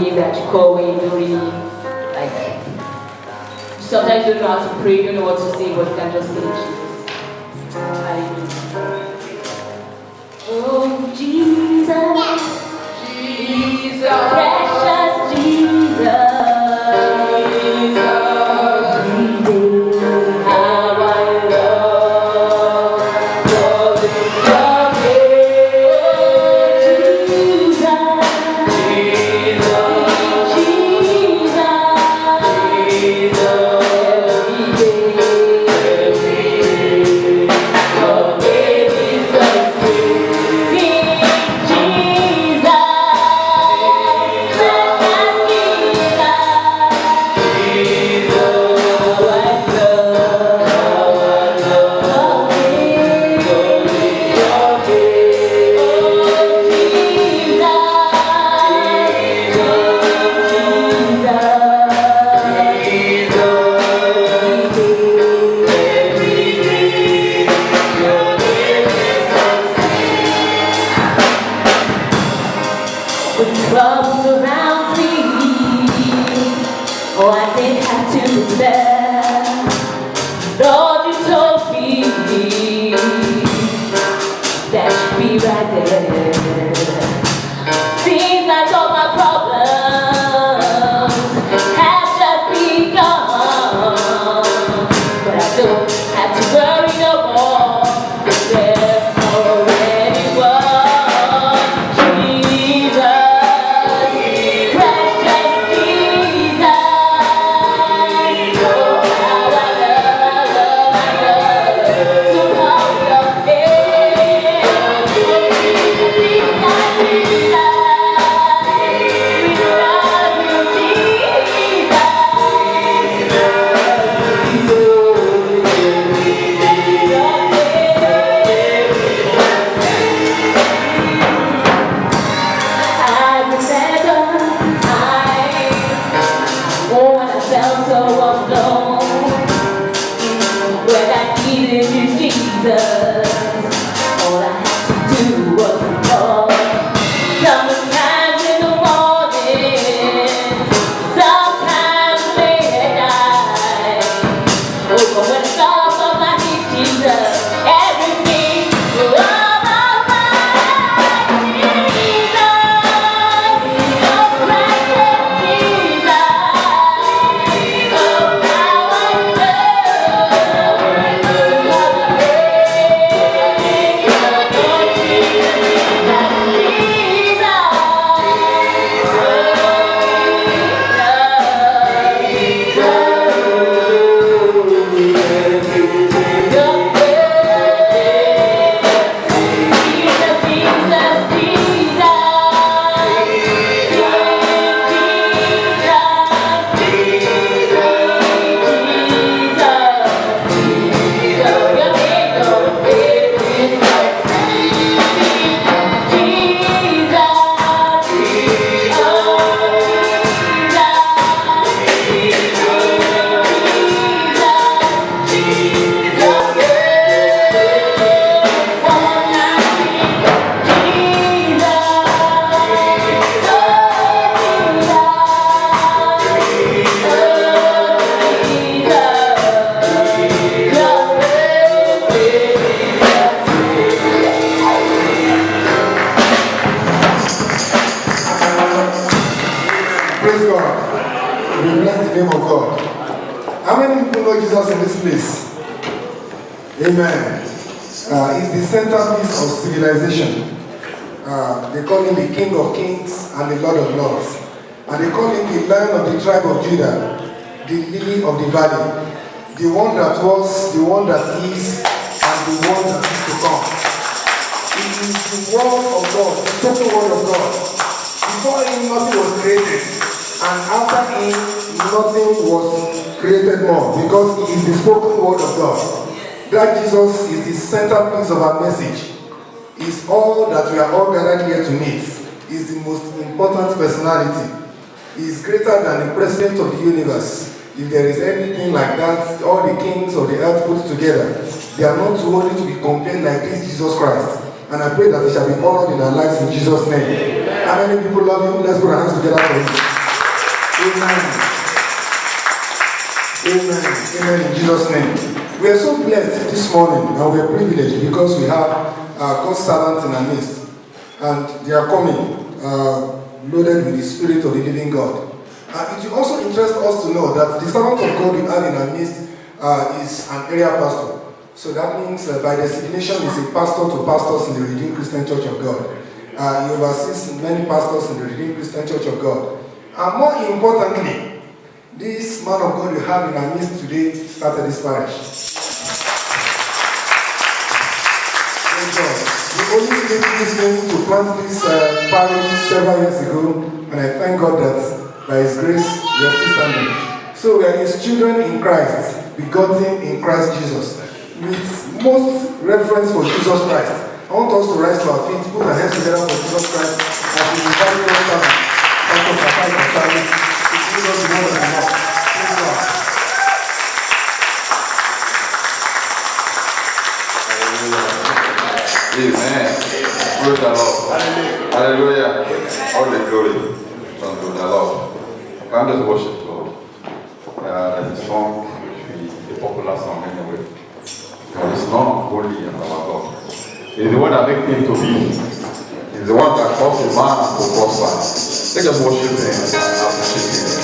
name that you call when you don't really, like, sometimes you don't know how to pray, you don't know what to say, but you can just say Jesus. Hallelujah. Oh, Jesus. Jesus. Precious Jesus. Amen. He's the centerpiece of civilization. They call him the King of Kings and the Lord of Lords. And they call him the Lion of the tribe of Judah, the Lily of the Valley, the one that was, the one that is, and the one that is to come. He is the word of God, the spoken word of God. Before him, nothing was created. And after him, nothing was created more, because he is the spoken word of God. That Jesus is the centerpiece of our message. Is all that we are all gathered here to meet. Is the most important personality. He is greater than the president of the universe. If there is anything like that, all the kings of the earth put together, they are not worthy to be compared like this Jesus Christ. And I pray that he shall be honored in our lives in Jesus' name. How many people love him? Let's put our hands together for him. Amen. Amen in Jesus' name. We are so blessed this morning and we are privileged because we have God's servants in our midst. And they are coming loaded with the Spirit of the living God. It will also interest us to know that the servant of God we have in our midst is an area pastor. So that means by designation is a pastor to pastors in the Redeemed Christian Church of God. He oversees many pastors in the Redeemed Christian Church of God. And more importantly, this man of God we have in our midst today started this parish. Thank God. We only did this thing to plant this parish several years ago, and I thank God that by His grace we are still standing. So we are His children in Christ, begotten in Christ Jesus, with most reference for Jesus Christ. I want us to rise to our feet, put our hands together for Jesus Christ, as we invite God to Amen. Praise the Lord. Hallelujah. All the glory unto the Lord. Can just worship God. The song, a popular song anyway. There is none holy and our God. He's the one that makes things to be. He's the one that causes a man to prosper. Let us worship Him and appreciate Him.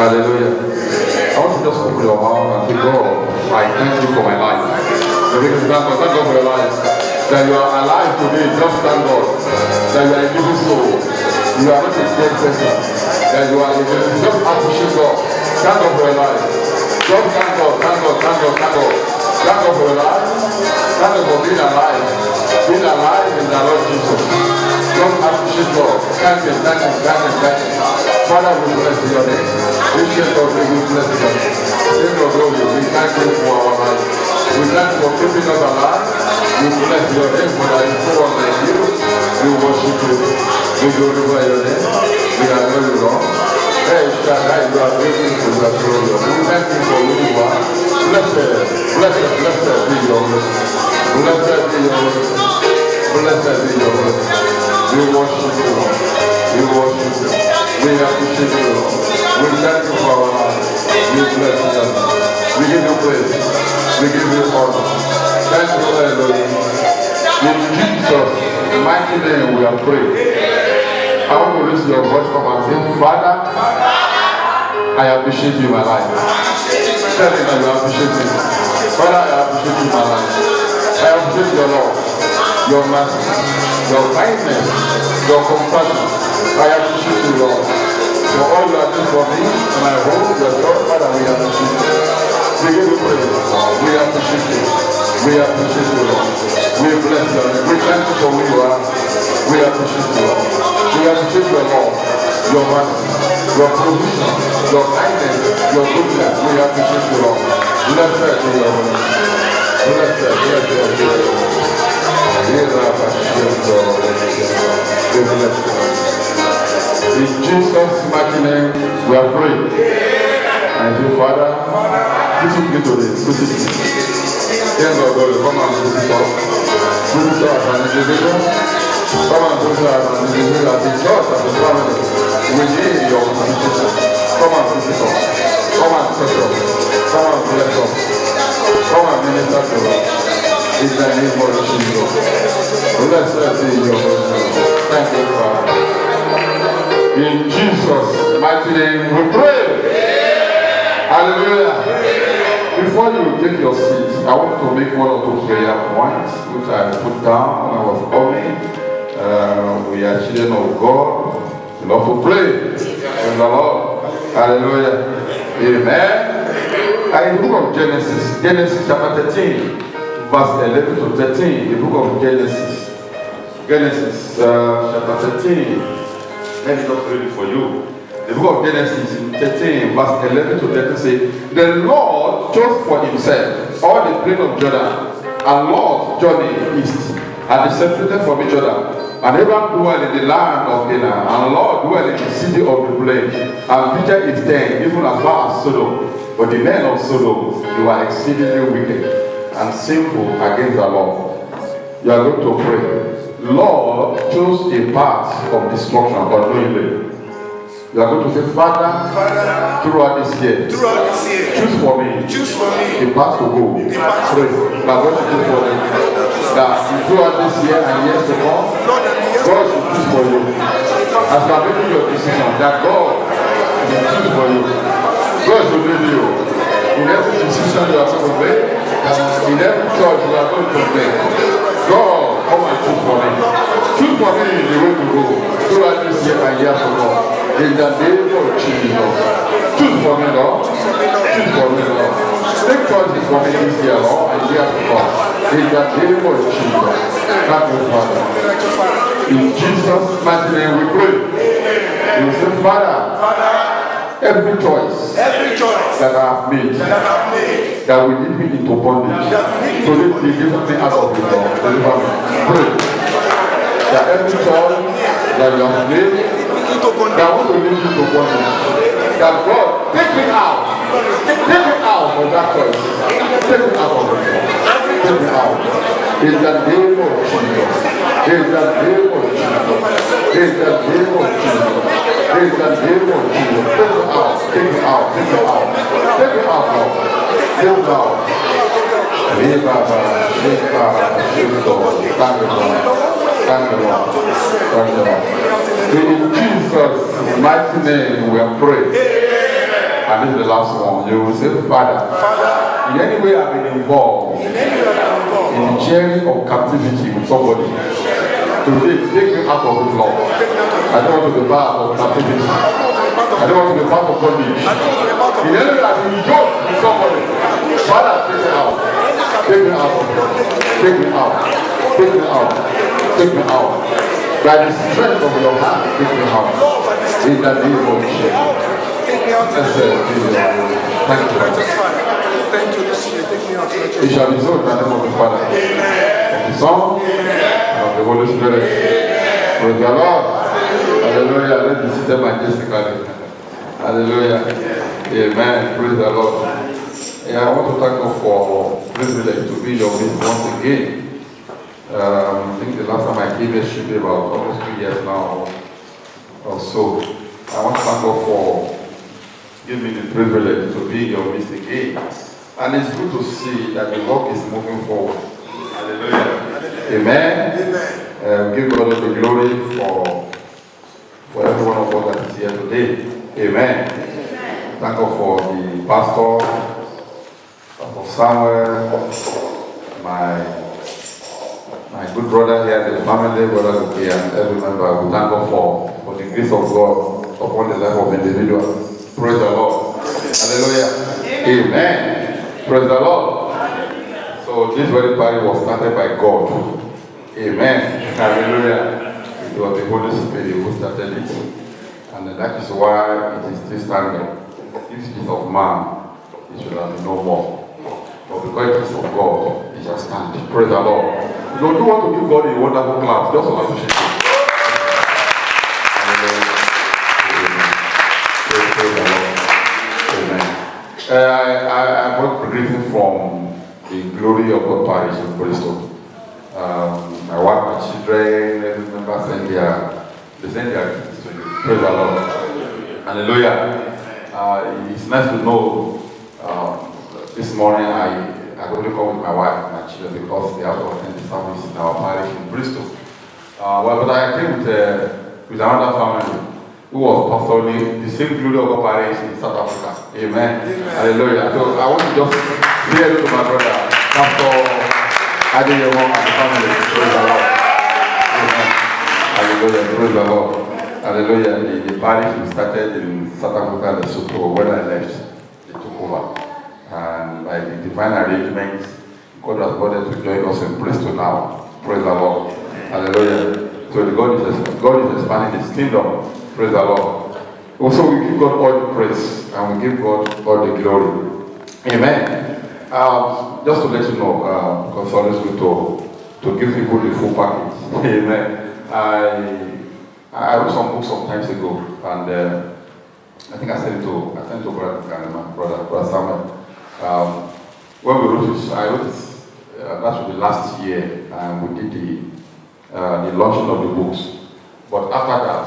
Hallelujah. I want to just open your mouth and say, God, I thank you for my life. So we can thank God for your life. That you are alive today, just thank God. That you are a living soul. You are not a dead person. That you are a living soul. Just appreciate God. Thank God for your life. Just thank God, thank God, thank God, thank God. Thank God for your life. Thank God for being alive. Being alive in the Lord Jesus. Just appreciate God. Thank Him, thank Him, thank Him, thank Him. Father, we bless your name. We share God, we bless your name. Take your glory, we thank you for our life. We thank you for keeping us alive. We bless your name for that is no one like you. We worship you. We glorify your name. We adore you, Lord. Hey, Shaddai, you are grateful to your throne. We thank you for who you are. Blessed be your name. Blessed be your name. Blessed be your name. We worship you, Lord. We worship you. We appreciate you, Lord. We thank you for our life. We bless you. We give you praise. We give you honor. Thank you, Elohim. In Jesus' mighty name we are praying. I want to raise your voice up and say, Father, I appreciate you in my life. Tell me that you appreciate me. Father, I appreciate you in my life. I appreciate your love, your mercy, your kindness, your compassion. I appreciate you, Lord, for all you are doing for me, my home, your job. Father, we appreciate you. We give you praise. We appreciate you. We appreciate you, Lord. We bless you. We thank you for who you are. We appreciate you, Lord. We appreciate your love, your mercy, your provision, your kindness, your goodness. We appreciate you, Lord. Blessed be your name. Blessed be your name. We bless you. In Jesus' mighty name, we are praying. And say, Father, visit me today. Visit me. Yes, Lord God, come and visit us. Visit us as an individual. Come and visit us as an individual, as a church, as a family. We need your visitation. Come and visit us. Come and touch us. Come and bless us. Come and minister to us. In the name of Jesus. Blessed be your name. Thank you, Father. In Jesus' mighty name we pray. Hallelujah. Before you take your seat, I want to make one or two prayer points which I put down when I was coming. We are children of God. We love to pray. Praise the Lord. Hallelujah. Amen. And in the book of Genesis, Genesis chapter 13, verse 11 to 13, the book of Genesis. Genesis chapter 13. Let me just read it for you. The book of Genesis 13, verse 11 to 13 says, the Lord chose for himself all the plain of Jordan, and Lot journeyed east, and they separated from each other. And Abraham dwelt in the land of Canaan, and Lot dwelt in the city of the plain, and pitched his tent even as far as Sodom. But the men of Sodom, they were exceedingly wicked and sinful against the Lord. You are going to pray. Lord chose a path of destruction unknowingly. You are going to say, Father, throughout this year, choose for me a path to go. Pray. You are going to choose for them. That throughout this year and years to come, God should choose for you. As you are making your decision, that God will choose for you. God should lead you. In every decision you are going to make, in every choice you are going to make, God, come and choose for me. Choose for me the way to go throughout this year and years to come. In the name of Jesus. Choose for me, Lord. Choose for me, Lord. Take choices for me this year, Lord, and years to come. In the name of Jesus. Thank you, Father. In Jesus' mighty name we pray. You say, Father, every choice that I have made, that will lead me into bondage, so deliver me out of the law. Deliver me. Pray. That every choice that you have made, that will lead you to bondage, that God, take me out. Take me out of that choice. Take me out of it. Take me out. In the name of Jesus. In the name of Jesus. In the name of Jesus. In the name of Jesus. Take me out. Take me out. Take me out. Take me out, Lord. Take me out. Thank you, Lord. Thank you, Lord. Thank you, Lord. In Jesus' mighty name we are praying. And this is the last one. You will say, Father, in any way I've been involved in the journey of captivity with somebody, today take me out of it, Lord. I don't want to be part of captivity. I don't want to be part of bondage. In any way I've been yoked with somebody, Father, take me out. Take me out. Take me out. Take me out. Take me out. By the strength of your hand, take me out. In the name of Jesus. Thank you. Thank you. It shall be so in the name of the Father, of the Son, and of the Holy Spirit. Praise the Lord. Hallelujah. Let me sit there majestically. Hallelujah. Amen. Praise the Lord. Yeah, I want to thank God for the privilege to be your midst once again. I think the last time I came here should be about almost 2 years now or so. I want to thank God for giving me the privilege to be your midst again. And it's good to see that the work is moving forward. Hallelujah. Amen. Give God all the glory for every one of us that is here today. Amen. Thank God for the pastor, Pastor Samuel, my good brother here, the family, brother here, and every member. We thank God for the grace of God upon the life of individual. Praise the Lord. Hallelujah. Amen. Praise the Lord. So this very party was started by God. Amen. Hallelujah. It was the Holy Spirit who started it. And that is why it is still standing. If it is of man, it should have been no more. But because it is of God, it shall stand. Praise the Lord. You don't want to give God a wonderful clap. Just want to appreciate it. Praise the Lord. Amen. I brought greeting from the Glory of God Parish in Bristol. My wife, my children, every member send their gifts to you. Praise the Lord. Hallelujah. It's nice to know this morning I could only come with my wife and my children because they have to attend the service in our parish in Bristol. But I came with another family who was pastoring the same Glory of God Parish in South Africa. Amen. Hallelujah. So I want to just say hello to my brother, Pastor Adeyemo and the family. Praise the Lord. Amen. Hallelujah. Praise the Lord. Hallelujah. The parish we started in South Africa, Lesotho, when I left, they took over. And by the divine arrangements, God has wanted to join us in Bristol now. Praise the Lord. Hallelujah. So God is expanding His kingdom. Praise the Lord. Also, we give God all the praise and we give God all the glory. Amen. Just to let you know, because it's always good to give people the full package. Amen. I wrote some books some time ago, and I think I sent it to brother Samuel. When we wrote it, I wrote it. That should be last year, and we did the launching of the books. But after that,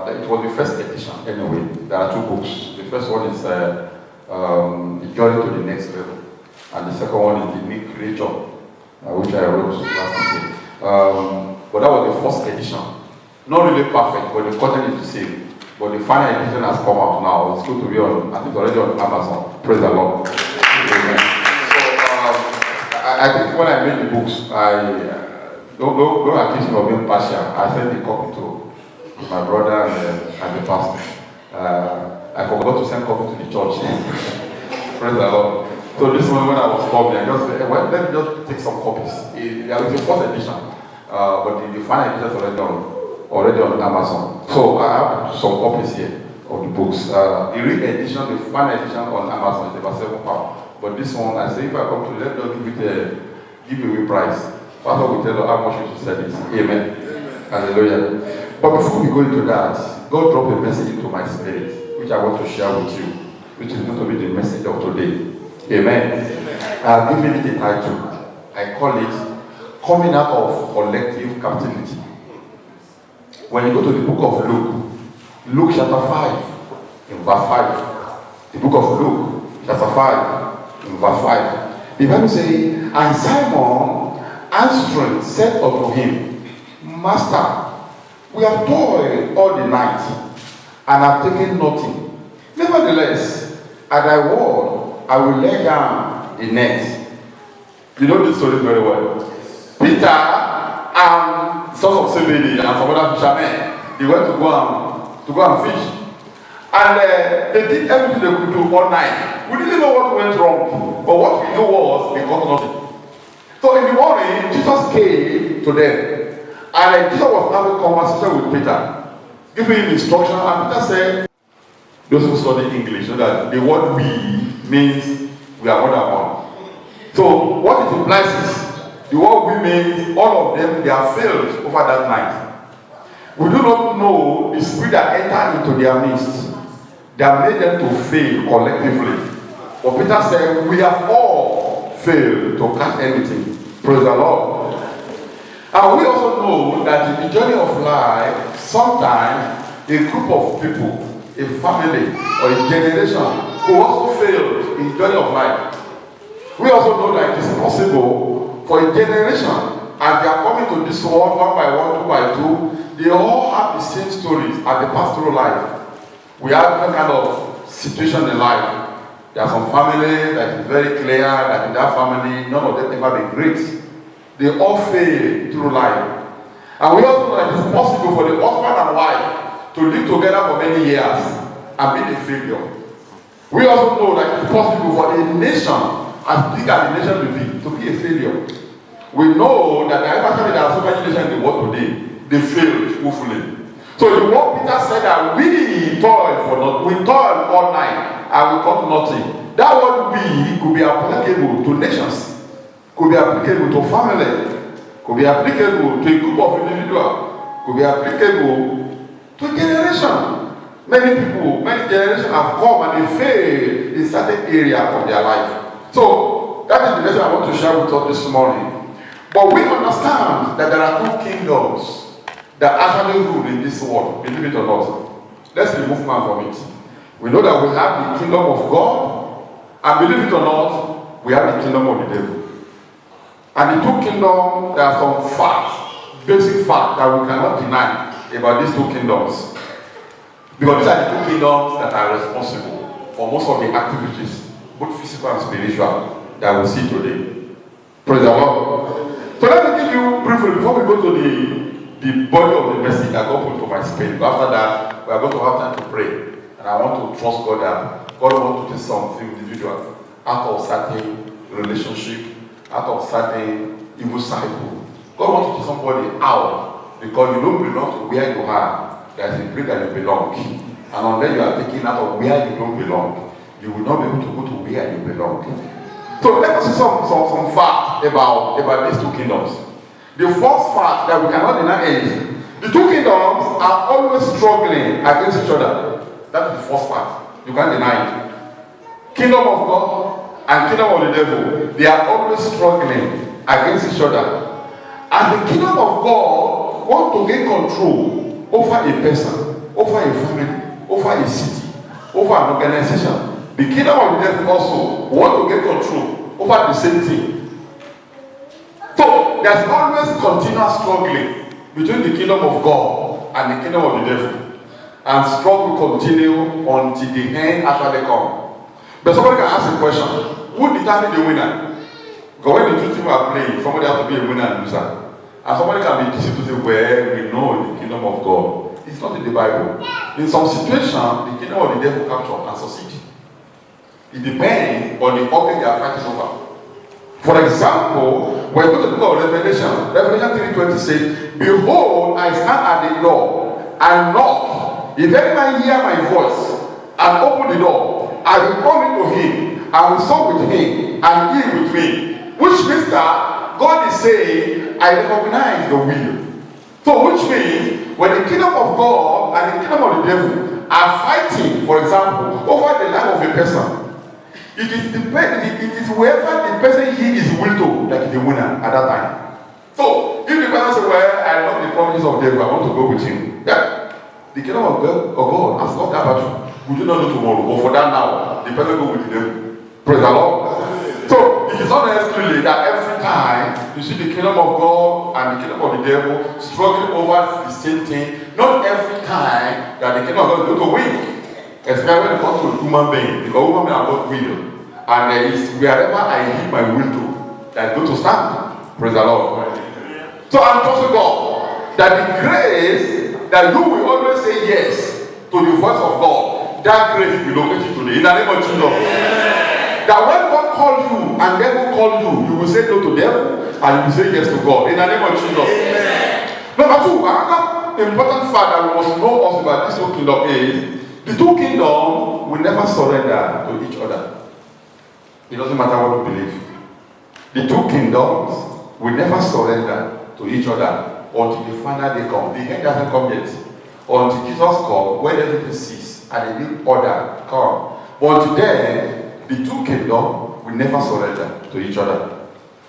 it was the first edition. Anyway, there are 2 books. The first one is The Journey to the Next Level, and the second one is The New Creature, which I wrote last year. But that was the first edition. Not really perfect, but the content is the same. But the final edition has come out now. It's good to be on. I think it's already on Amazon. Praise the Lord. Amen. So I think when I made the books, don't accuse me of being partial. I sent the copy to my brother and the pastor. I forgot to send copy to the church. Praise the Lord. So this morning when I was coming, I just said, well, let me just take some copies. It's the first edition, but the final edition is already on Amazon. So I have some copies here of the books. The real edition, the final edition on Amazon is about £7. But this one, I say if I come to let them give it a giveaway price. Pastor will tell you how much you should sell it. Amen. Hallelujah. But before we go into that, God dropped a message into my spirit, which I want to share with you, which is going to be the message of today. Amen. I've given it a title. I call it Coming Out of Collective Captivity. When you go to the book of Luke chapter 5, in verse 5, the book of Luke chapter 5, in verse 5, the Bible says, and Simon answering said unto him, Master, we have toiled all the night and have taken nothing. Nevertheless, at thy word, I will lay down the net. You know this story very well. Peter and sons of Zebedee and some other fishermen, they went to go and fish. And they did everything they could do all night. We didn't know what went wrong, but what we knew was they got nothing. So in the morning, Jesus came to them, and Jesus was having a conversation with Peter, giving him instruction, and Peter said, those who study English know that the word we means we are more than one. So what it implies is the world women, all of them, they are failed over that night. We do not know the spirit that entered into their midst that made them to fail collectively. But Peter said, we have all failed to catch anything. Praise the Lord. And we also know that in the journey of life, sometimes a group of people, a family, or a generation who also failed in the journey of life. We also know that it is possible for a generation, as they are coming to this world one by one, two by two, they all have the same stories as they pass through life. We have different kind of situation in life. There are some family that is very clear that in that family, none of them ever been great. They all fail through life. And we also know that it is possible for the husband and wife to live together for many years and be a failure. We also know that it is possible for a nation, as big as the nation will be a failure. We know that actually there are so many nations in the world today, they failed woefully. So the word Peter said that we toil for nothing, we toil all night and we got nothing. That word we could be applicable to nations, could be applicable to family, could be applicable to a group of individuals, could be applicable to a generation. Many people, many generations have come and they failed in certain area of their life. So that is the message I want to share with us this morning. But we understand that there are two kingdoms that actually rule in this world, believe it or not. Let's remove man from it. We know that we have the kingdom of God, and believe it or not, we have the kingdom of the devil. And the two kingdoms, there are some facts, basic facts that we cannot deny about these two kingdoms. Because these are the two kingdoms that are responsible for most of the activities, both physical and spiritual, that we see today. Praise the Lord. So let me give you briefly, before we go to the body of the message that God put to my spirit. After that, we are going to have time to pray. And I want to trust God that God wants to do something individual out of certain relationship, out of certain evil cycle. God wants to do somebody out because you don't belong to where you are. There's a place that you belong. And unless you are taken out of where you don't belong, you will not be able to go to where you belong. So let us see some facts about these two kingdoms. The first fact that we cannot deny is the two kingdoms are always struggling against each other. That is the first fact. You can't deny it. Kingdom of God and kingdom of the devil, they are always struggling against each other. And the kingdom of God wants to gain control over a person, over a family, over a city, over an organization. The kingdom of the devil also wants to get control over the same thing. So there's always continuous struggling between the kingdom of God and the kingdom of the devil. And struggle will continue until the end actually comes. But somebody can ask a question, who determines the winner? Because when the two teams are playing, somebody has to be a winner and loser. And somebody can be deceived to say, well, we know the kingdom of God. It's not in the Bible. In some situation, the kingdom of the devil capture and succeed. It depends on the object they are fighting over. For example, when we go to the book of Revelation 3:20 says, behold, I stand at the door and knock. If any man hear my voice and open the door, I will come into him, I will sup with him, and he with me. Which means that God is saying, I recognize the will. So which means, when the kingdom of God and the kingdom of the devil are fighting, for example, over the life of a person, it is whoever the person he is will to that is the winner at that time. So if the person says, well, I love the promises of devil, I want to go with him. Yeah. The kingdom of God has not that battle. We do not know tomorrow. But for that now, the person go with the devil. Praise the Lord. So it is not necessarily that every time you see the kingdom of God and the kingdom of the devil struggling over the same thing, not every time that the kingdom of God is going to win. Especially when it comes to a human being, because human beings are not will. And there is wherever I give my will to, that is going to stand. Praise the Lord. So I'm trusting God that the grace that you will always say yes to the voice of God, that grace will locate you today. In the name of Jesus. That when God calls you and devil calls you, you will say no to devil and you will say yes to God. In the name of Jesus. Number two, another important fact that we must know also about this two kingdom is the two kingdoms will never surrender to each other. It doesn't matter what you believe. The two kingdoms will never surrender to each other until the final day comes. The end doesn't come yet. Until Jesus comes, when everything ceases and a new order comes. But until then, the two kingdoms will never surrender to each other.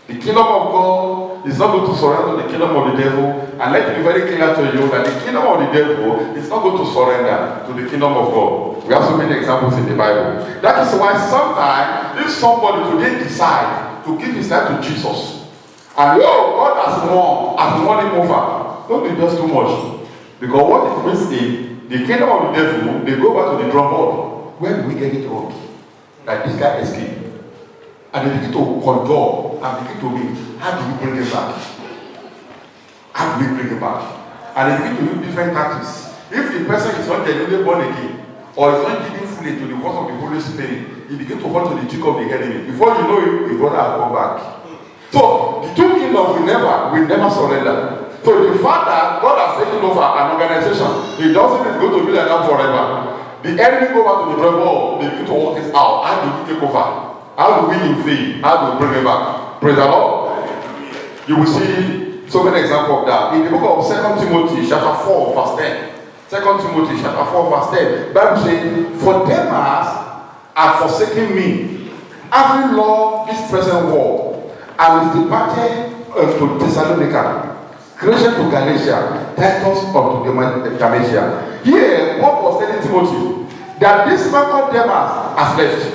The kingdom of God is not going to surrender to the kingdom of the devil. And let it be very clear to you that the kingdom of the devil is not going to surrender to the kingdom of God. We have so many examples in the Bible. That is why sometimes if somebody today decide to give his life to Jesus, and God has won him over, don't be just too much. Because what it means is the kingdom of the devil, they go back to the drum board. Where do we get it wrong? That this guy escaped. And they begin to conjure and begin to mean, how do we bring him back? How do we bring him back? And they begin to use different tactics. If the person is not genuinely born again, or is not giving fully to the force of the Holy Spirit, he begins to fall to the cheek of the enemy. Before you know it, the brother has gone back. So the two kingdoms will never surrender. So the fact that God has taken over an organization, it doesn't mean it's going to be like that forever. The enemy go back to the rebel, they begin to work it out. How do we take over? How do we invade? How do we bring it back? Praise the Lord. You will see so many examples of that. In the book of 2 Timothy chapter 4 verse 10. 2 Timothy chapter 4 verse 10. Bible says, for Demas are forsaken me, having loved this present world, and is departed to Thessalonica, Crescens to Galatia, Titus unto Dalmatia. Here, Paul was telling Timothy that this man called Demas has left.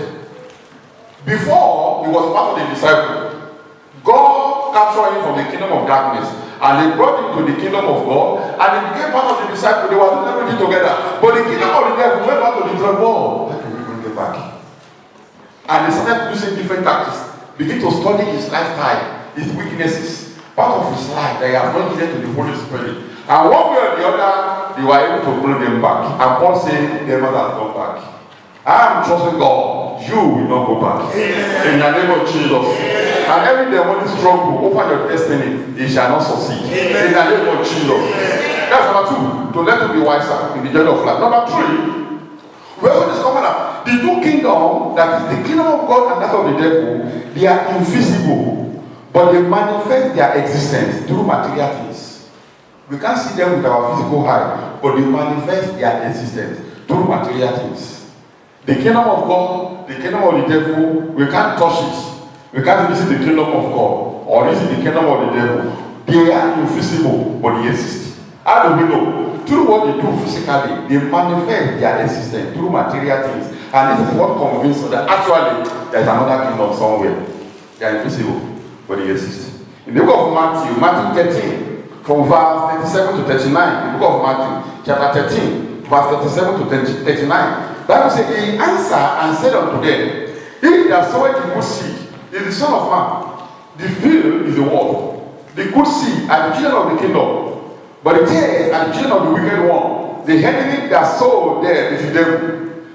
Before he was part of the disciple, God captured him from the kingdom of darkness and they brought him to the kingdom of God and he became part of the disciple. They were doing everything together. But the kingdom of the devil went back to the drum board. How can we bring it back? And they started using different tactics. Begin to study his lifestyle, his weaknesses, part of his life that he has not given to the Holy Spirit. And one way or the other, they were able to bring them back. And Paul said, the man has gone back. I am trusting God. You will not go back. In the name of Jesus. And every demonic struggle over your destiny, it shall not succeed. In the name of Jesus. That's number two. To let you be wiser in the journey of life. Number three, we also discover that the two kingdoms, that is the kingdom of God and that of the devil, they are invisible, but they manifest their existence through material things. We can't see them with our physical eye, but they manifest their existence through material things. The kingdom of God, the kingdom of the devil, we can't touch it. We can't visit the kingdom of God or visit the kingdom of the devil. They are invisible, but they exist. How do we know? Through what they do physically, they manifest their existence through material things. And this is what convinces us that actually there is another kingdom somewhere. They are invisible, but they exist. In the book of Matthew 13, from verse 37 to 39, the book of Matthew, chapter 13, verse 37 to 39. Bible says, he answered and said unto them, he that soweth the good seed is the Son of Man. The field is the world. The good seed are the children of the kingdom. But the tares are the children of the wicked one. The enemy that sowed there is the devil.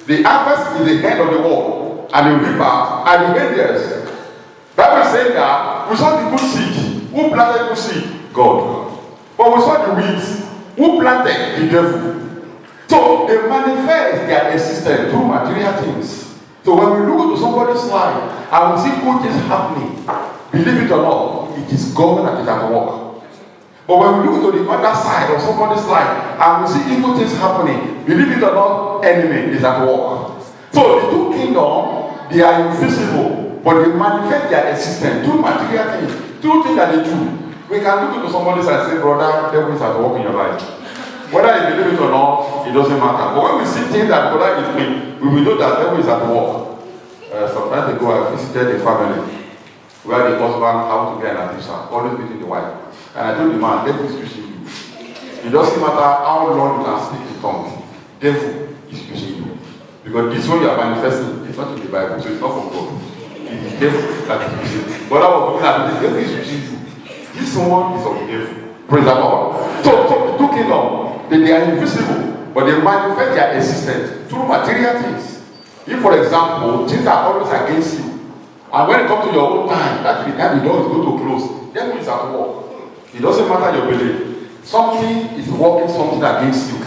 The harvest is the end of the world. And the reapers are the angels. Bible says that we saw the good seed. Who planted good seed? God. But we saw the weeds. Who planted? The devil. So they manifest their existence through material things. So when we look into somebody's life and we see good things happening, believe it or not, it is God that is at work. But when we look to the other side of somebody's life and we see evil things happening, believe it or not, enemy is at work. So the two kingdoms, they are invisible, but they manifest their existence through material things, through things that they do. We can look into somebody's side and say, brother, devil is at work in your life. Whether you believe it or not, it doesn't matter. But when we see things that brother is doing, we will know that devil is at work. Sometimes ago, I visited a family where the husband had to get an abuser, always beating the wife. And I told the man, devil is using you. It doesn't matter how long you can speak in tongues. Devil is using you. Because this one you are manifesting is not in the Bible, so it's not from God. It is devil that is using you. But I was looking at the devil is using you. This one is of the devil. Praise the Lord. So the two kingdoms, they are invisible, but they manifest their existence through material things. If, for example, things are always against you, and when it comes to your own time, that the time the door is going to close, devil is at work. It doesn't matter your belief. Something is working something against you.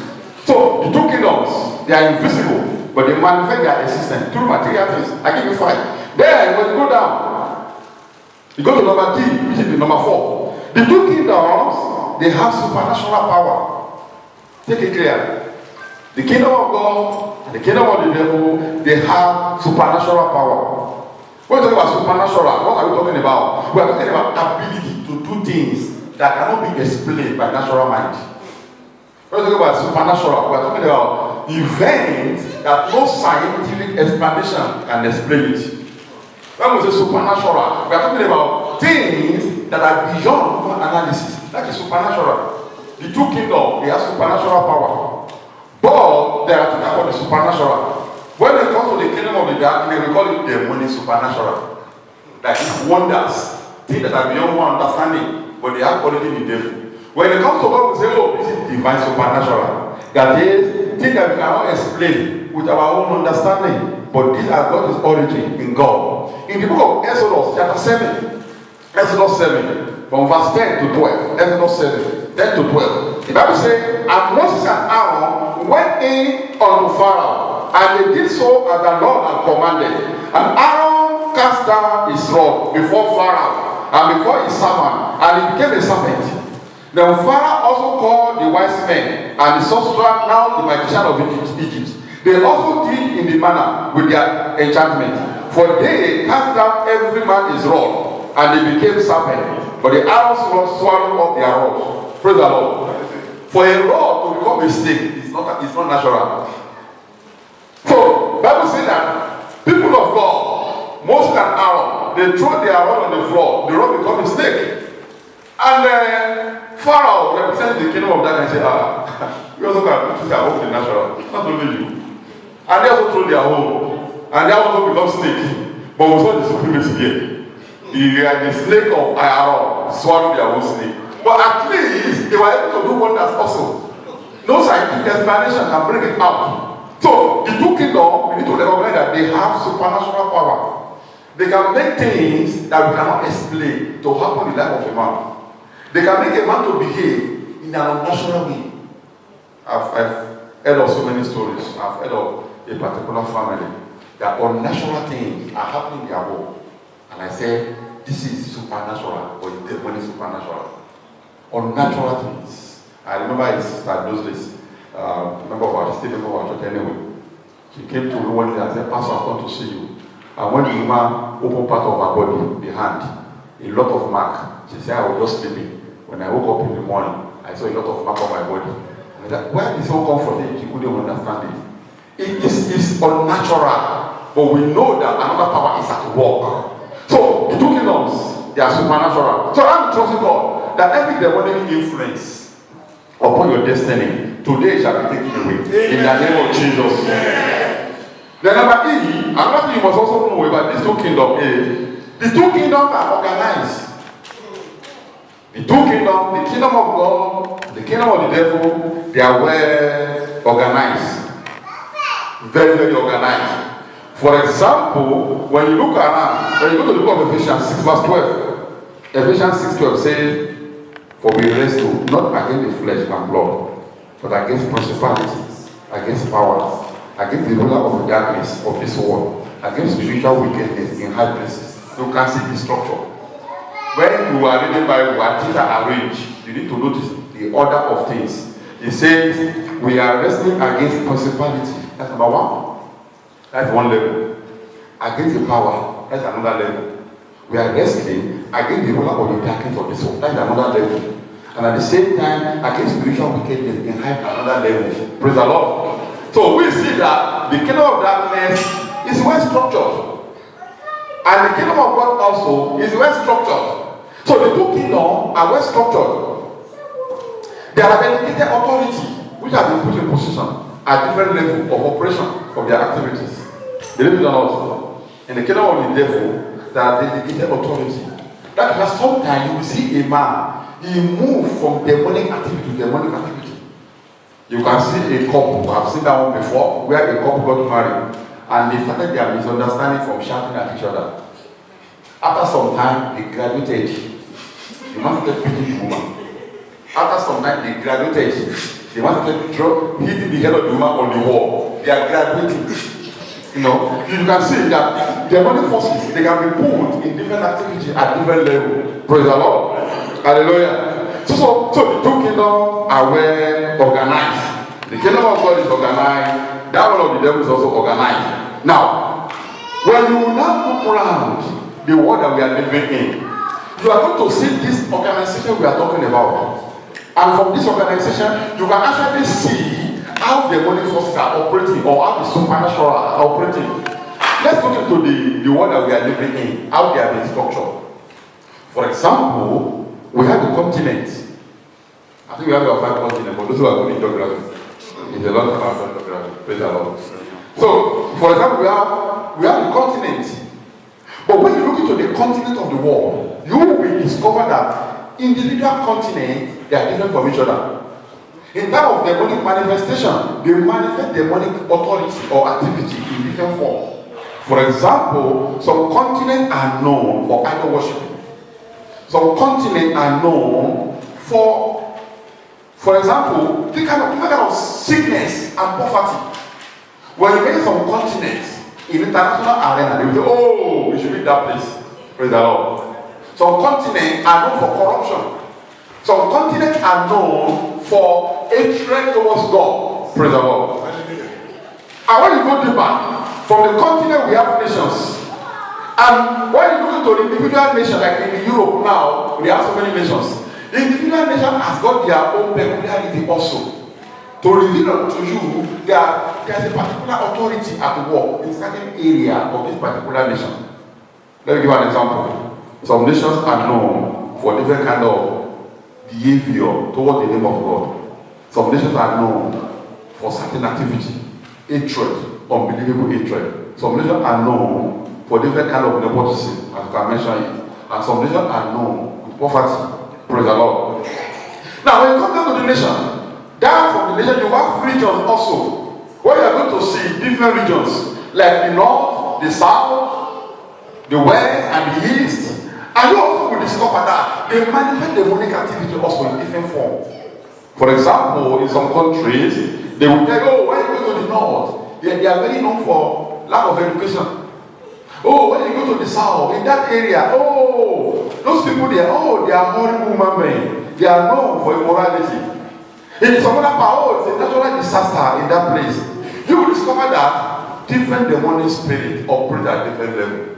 So the two kingdoms, they are invisible, but they manifest their existence through material things. I give you 5. Then when you go down, You go to number D, which is the number 4. The two kingdoms, they have supernatural power. Take it clear. The kingdom of God and the kingdom of the devil, they have supernatural power. When we talk about supernatural, what are we talking about? We are talking about ability to do things that cannot be explained by natural mind. When we talk about supernatural, we are talking about events that no scientific explanation can explain it. When we say supernatural, we are talking about things that are beyond human analysis. That is supernatural. The two kingdoms, they have supernatural power. But there are things about the supernatural. When it comes to the kingdom of the darkness, we call it demonic supernatural. That is wonders, things that are beyond human understanding, but they have already the devil. When it comes to God, we say, oh, this is divine supernatural. That is, things that we cannot explain with our own understanding, but these are God's origin in God. In the book of Exodus, chapter 7, Exodus 7, from verse 10 to 12, Exodus 7, 10 to 12. The Bible says, and Moses and Aaron went in unto Pharaoh, and they did so as the Lord had commanded. And Aaron cast down his rod before Pharaoh and before his servant, and he became a serpent. Then Pharaoh also called the wise men and the sorcerer, now the magician of Egypt. They also did in the manner with their enchantment. For they cast down every man his rod, and they became serpents. But the arrows swallowed up their rods. Praise the Lord. For a rod to become a snake is not natural. So, Bible says that people of God, Moses and Aaron, they throw their rod on the floor, the rod becomes a snake. And Pharaoh represents the kingdom of darkness and say, you also can put their own in the natural, not only you. And they also throw their own, and they also become snake. But we saw the supremacy here. The snake of Aaron swallowed their own snake. But at least they were able to do wonders also. No scientific explanation can bring it out. So the two kingdoms, we need to recognize that they have supernatural power. They can make things that we cannot explain to happen in the life of a man. They can make a man to behave in an unnatural way. I've heard of so many stories. I've heard of a particular family that unnatural things are happening in their home. And I said, this is supernatural, or it's demonic supernatural. Unnatural things. I remember his sister those days. Remember about the state of our church anyway. She came to me one day and said, Pastor, I've come to see you. And when the woman opened part of her body, the hand, a lot of mark. She said, I was just sleeping. When I woke up in the morning, I saw a lot of mark on my body. And I said, where did this all come from? She couldn't understand it. It's unnatural, but we know that another power is at work. So the two kingdoms, they are supernatural. So I'm trusting God that every demonic influence upon your destiny today shall be taken away. In the name of Jesus. Then number E, another thing you must also know about these two kingdoms is the two kingdoms are organized. The two kingdoms, the kingdom of God, the kingdom of the devil, they are well organized. Very, very organized. For example, when you look around, when you go to the book of Ephesians 6 verse 12, Ephesians 6:12 says, for we wrestle not against the flesh and blood, but against principalities, against powers, against the ruler of the darkness of this world, against spiritual wickedness in high places. You can see the structure. When you are reading Bible, what things are arranged, you need to notice the order of things. It says, we are wrestling against principality. That's number one. That's one level. Against the power. That's another level. We are wrestling against the ruler of the darkness of this world. That's another level. And at the same time, against spiritual wickedness in another level. Praise the Lord. So we see that the kingdom of darkness is well structured. And the kingdom of God also is well structured. So the two kingdoms are well structured. There are dedicated authority which have been put in position at different levels of operation of their activities. Believe it or not, in the kingdom of the devil, there are dedicated authority. That because sometimes you will see a man, he moves from demonic activity to demonic activity. You can see a couple, I've seen that one before, where a couple got married and they started their misunderstanding from shouting at each other. After some time, they graduated. The man started beating the woman. After some time, they graduated. The man started hitting the head of the woman on the wall. They are graduating. You know, you can see that demonic forces, they can be pulled in different activities at different levels. Praise the Lord. Hallelujah. So the two kingdoms are well organized. The kingdom of God is organized. That one of the devil is also organized. Now, when you now look around the world that we are living in, you are going to see this organization we are talking about. And from this organization, you can actually see how demonic forces are operating or how the supernatural are operating. Let's look into the world that we are living in, how they are being structured. For example, we have the continent. I think we have about 5 continents, but those who are going in geography. It's a lot of our geography. Praise the Lord. So, for example, we have the continent. But when you look into the continent of the world, you will discover that individual continents, they are different from each other. In terms of demonic manifestation, they manifest demonic authority or activity in different forms. For example, some continents are known for idol worship. Some continents are known for example, the kind of sickness and poverty. When you get some continents in international arena, they will say, oh, we should be that place. Praise the Lord. Some continents are known for corruption. Some continents are known for hatred towards God. Praise the Lord. And when you go deeper, from the continent we have nations. And when you go to the individual nation, like in Europe now, we have so many nations. The individual nation has got their own peculiarity also. To reveal to you, there's a particular authority at work in certain area of this particular nation. Let me give an example. Some nations are known for different kind of behavior toward the name of God. Some nations are known for certain activity, hatred, unbelievable hatred. Some nations are known for different kind of nepotism, as I mentioned it. And some nations are known with poverty. Praise the Lord. Now, when you come down to the nation, down from the nation, you have regions also, where you are going to see different regions, like the north, the south, the west, and the east. And you also will discover that they manifest demonic activity also in different forms. For example, in some countries, they will tell you, oh, when you go to the north, they are very known for lack of education. Oh, when you go to the south, in that area, oh, those people there, oh, they are horrible human beings. They are known for immorality. In some other part, oh, it's a natural disaster in that place. You will discover that different demonic spirits operate at different levels.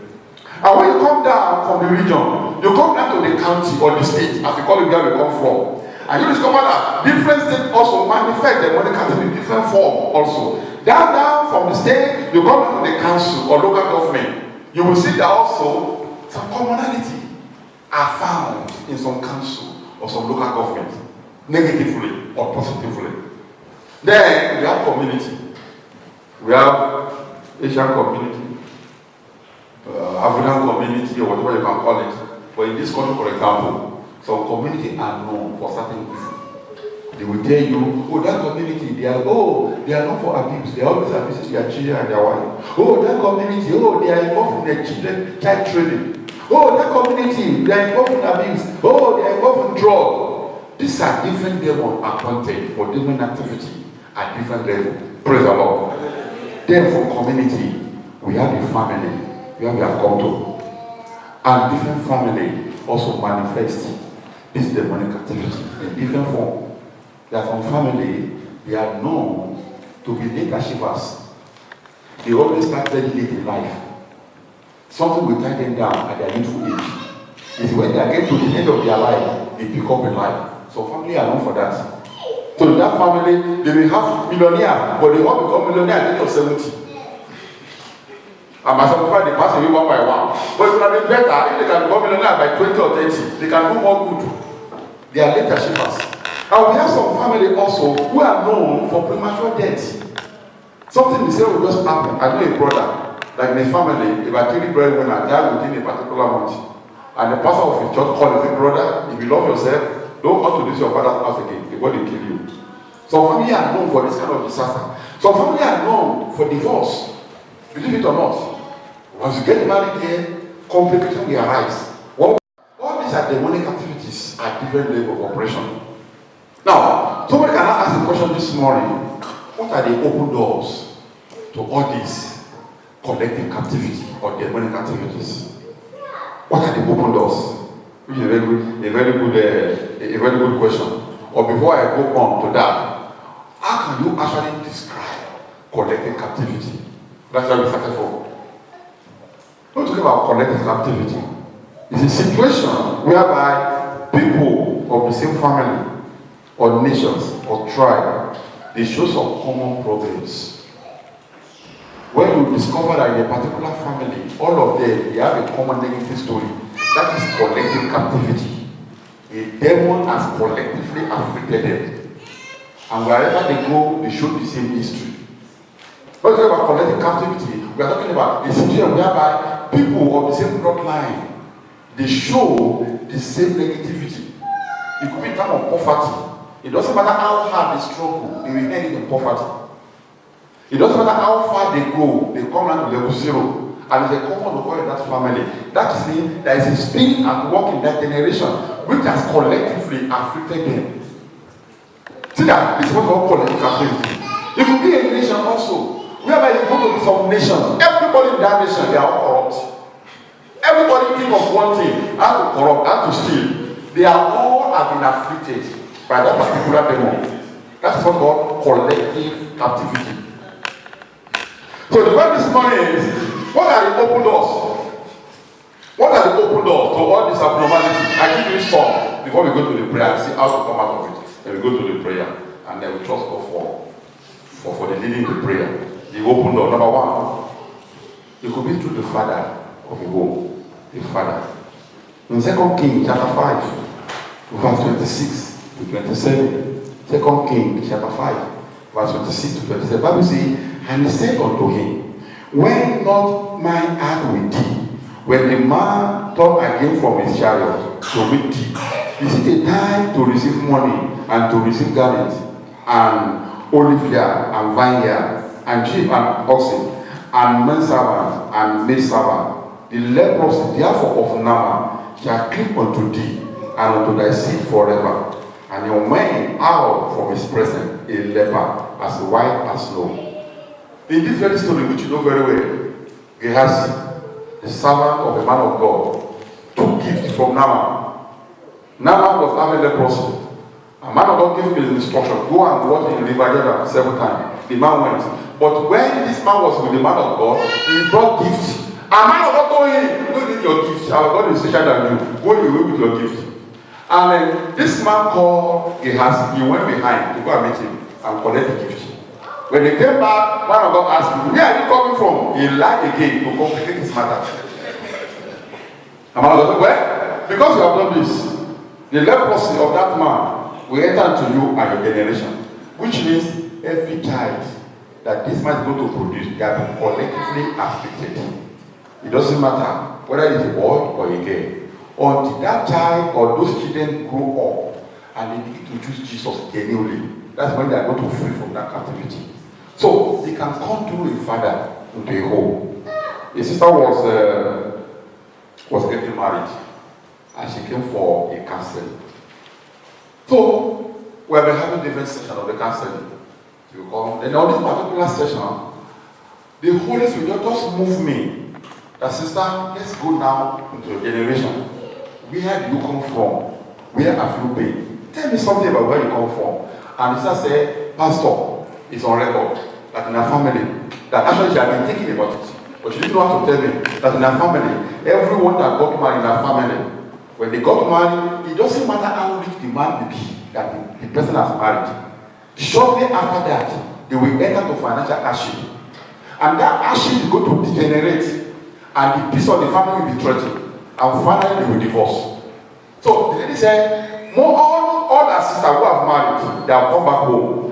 And when you come down from the region, you come down to the county or the state, as we call it where we come from. And you discover that different states also manifest demonic activity in different form also. Down from the state, you come down to the council or local government. You will see that also some commonality are found in some council or some local government, negatively or positively. Then we have community. We have Asian community, African community, or whatever you can call it. But in this country, for example, some community are known for certain evil. They will tell you, oh, that community, they are known for abuse. They always abuse their children and their wife. Oh, that community, they are involved in their children, child training. Oh, that community, they are involved in abuse. Oh, they are involved in drug. These are different demons appointed for different activity at different levels. Praise the Lord. Then for community, we have the family, we have the culture. And different family also manifest this demonic activity in different forms. There are some family, they are known to be late achievers. They always start very late in life. Something will tie them down at their youthful age. It's when they are getting to the end of their life, they pick up in life. So family are known for that. So in that family, they will have millionaire, but they all become millionaire at the age of 70. And by some point, they pass away one by one. But it would have been better if they can become millionaire by 20 or 30. They can do more good. They are late achievers. And we have some family also who are known for premature death. Something the same will just happen. I know a brother, like in a family, if I tell the breadwinner died within a particular month, and the pastor of his church called his brother, if you love yourself, don't come to this your father's house again, the body will kill you. Some family are known for this kind of disaster. Some family are known for divorce. Believe it or not. Once you get married here, complications will arise. All these are demonic activities at different levels of operation. Now, somebody can ask a question this morning. What are the open doors to all this? collective captivity or demonic activities? What are the open doors? Which is a very good question. Or before I go on to that, how can you actually describe collective captivity? That's where we started from. We're talking about collective captivity. It's a situation whereby people of the same family or nations or tribe, they show some common problems. When you discover that in a particular family, all of them, they have a common negative story. That is collective captivity. A demon has collectively afflicted them. And wherever they go, they show the same history. When we talk about collective captivity, we are talking about a situation whereby people of the same bloodline, they show the same negativity. It could be in terms of poverty. It doesn't matter how hard they struggle, they will end in poverty. It doesn't matter how far they go, they come down to level 0. And there's a common occur in that family. That means there is a spirit at work in that generation which has collectively afflicted them. See that? This is what we call collective captivity. It could be a nation also. Whereby you go to some nation, everybody in that nation, they are all corrupt. Everybody think of one thing, how to corrupt, how to steal. They are all have been afflicted by that particular demon. That's what we call collective captivity. So the question this morning is, what are the open doors? What are the open doors to all this abnormality? I give you some before we go to the prayer and see how to come out of it. Then we go to the prayer and then we trust God for the leading the prayer. The open door, number one, it could be through the father of a home. The father. In 2 Kings chapter 5, verse 26 to 27. 2 Kings chapter 5, verse 26 to 27. The Bible says, and he said unto him, when not mine heart with thee, when the man turned again from his chariot to meet thee, is it a time to receive money and to receive garments and olive yard and vineyard and sheep and oxen and men servant and maid servant? The leprosy therefore of Naaman shall cleave unto thee and unto thy seed forever, and he went out from his presence a leper as white as snow. In this very story, which you know very well, Gehazi, the servant of the man of God, took gifts from Naaman. Naaman was having leprosy. A man of God gave him his instruction, go and wash in the river Jordan 7 times. The man went. But when this man was with the man of God, he brought gifts. A man of God told him, don't need your gift. Our God is richer than you. Go away with your gift. And then this man called Gehazi. He went behind to go and meet him and collect the gift. When they came back, man of God asked him, where are you coming from? He lied again to complicate his matter. And man of God said, well, because you have done this, the leprosy of that man will enter into you and your generation. Which means every child that this man is going to produce, they have been collectively afflicted. It doesn't matter whether it's a boy or a girl. Until that child or those children grow up and they begin to choose Jesus genuinely, that's when they are going to free from that captivity. So they can come through a father into a home. A sister was getting married and she came for a counseling. So we have been having different sessions of the counseling. You come, and on this particular session, the Holy Spirit just moved me. That sister, let's go now into your generation. Where do you come from? Where have you been? Tell me something about where you come from. And the sister said, Pastor, it's on record that in our family, that actually she had been thinking about it, but she didn't know how to tell me that in our family, everyone that got married in our family, when they got married, it doesn't matter how rich the man may be that the person has married. Shortly after that, they will enter to financial hardship. And that hardship is going to degenerate. And the peace of the family will be threatened. And finally, they will divorce. So the lady said, all our sisters who have married, they have come back home.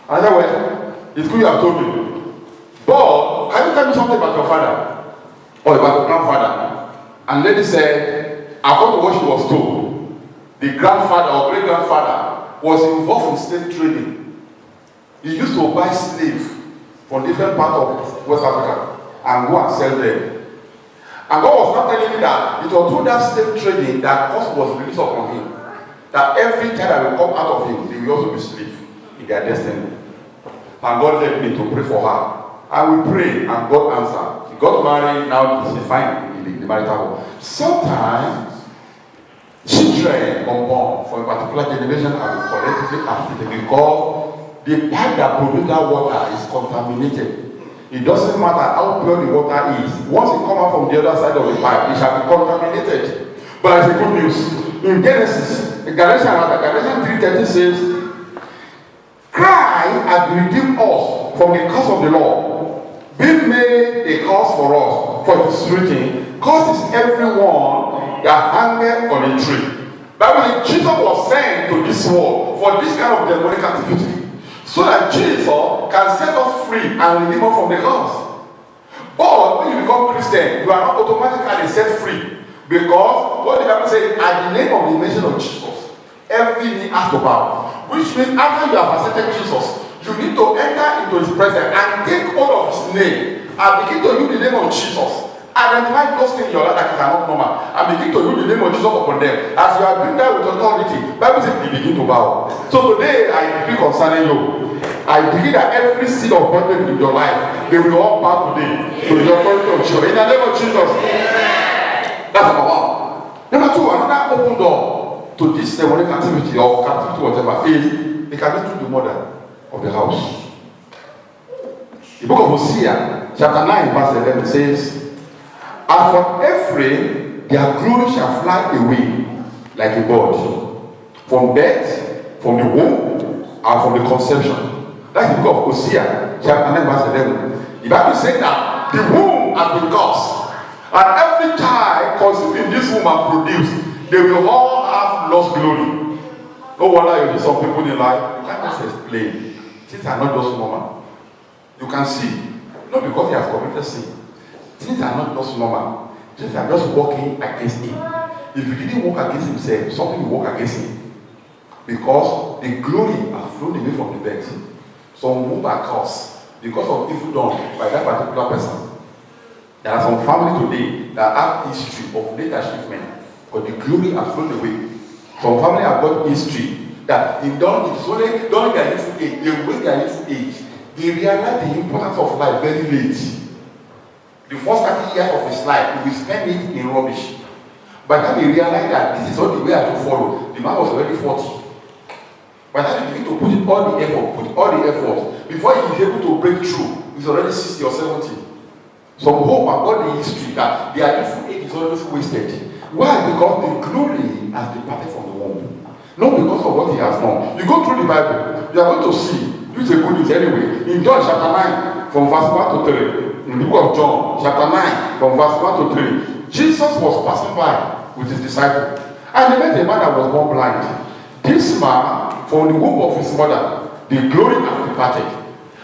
And I said, well, it's good you have told me. But can you tell me something about your father? Or about your grandfather? And the lady said, according to what she was told, the grandfather or great-grandfather was involved in slave trading. He used to buy slaves from different parts of West Africa and go and sell them. And God was not telling me that it was through that slave trading that God was released upon him. That every child that will come out of him, they will also be slaves in their destiny. And God led me to pray for her. And we pray, and God answered. He got married, now he's fine in the marital home. Sometimes, children are born from a particular generation and be collectively affected because the pipe that produces that water is contaminated. It doesn't matter how pure the water is. Once it comes out from the other side of the pipe, it shall be contaminated. But that's the good news. In Genesis, Galatians 3:30 says, Christ has redeemed us from the curse of the law, being made a curse for us. For it is written, curse is everyone that hangeth on a tree. That means Jesus was sent to this world for this kind of demonic activity, so that Jesus can set us free and redeem us from the curse. But when you become Christian, you are not automatically set free, because what the Bible says, at the name of the nation of Jesus, every knee has to bow. Which means after you have accepted Jesus, you need to enter into his presence and take hold of his name and begin to use the name of Jesus. Identify those things in your life that are not normal and begin to use the name of Jesus upon them. As you are doing that with authority, Bible says you begin to bow. So today I decree concerning you, I decree that every seed of bondage in your life, they will all bow today to the authority of Jesus. In the name of Jesus. That's number one. Number two, another open door to this demonic activity or captivity, whatever, is they can get to the mother of the house. The book of Hosea, chapter 9, verse 11 says, and from Ephraim their glory shall fly away like a bird, from birth, from the womb, and from the conception. That's the book of Hosea, chapter 9, verse 11. The Bible says that the womb has been cursed, and every child conceived in this womb and produced, they will all have lost glory. No wonder you see some people in life, you can't just explain. Things are not just normal. You can see, not because they have committed sin. Things are not just normal. Things are just working against him. If he didn't work against himself, something will work against him. Because the glory has flown away from the bed. Some womb are cursed because of evil done by that particular person. There are some families today that have history of late achievement, but the glory has flown away. Some family have got history that they don't, it's only during their little age, they wait their little age, they realize the importance of life very late. The first 30 years of his life, he will spend it in rubbish. By the time he realized that this is not the way I have to follow, the man was already 40. By the time he begin to put in all the effort, before he is able to break through, he's already 60 or 70. Some hope have got the history that their youthful age is always wasted. Why? Because the glory has departed from the womb. Not because of what he has done. You go through the Bible, you are going to see, this is a good news anyway. In John chapter 9, from verse 1 to 3, in the book of John, chapter 9, from verse 1 to 3, Jesus was passing by with his disciples. And they met a man that was born blind. This man, from the womb of his mother, the glory has departed.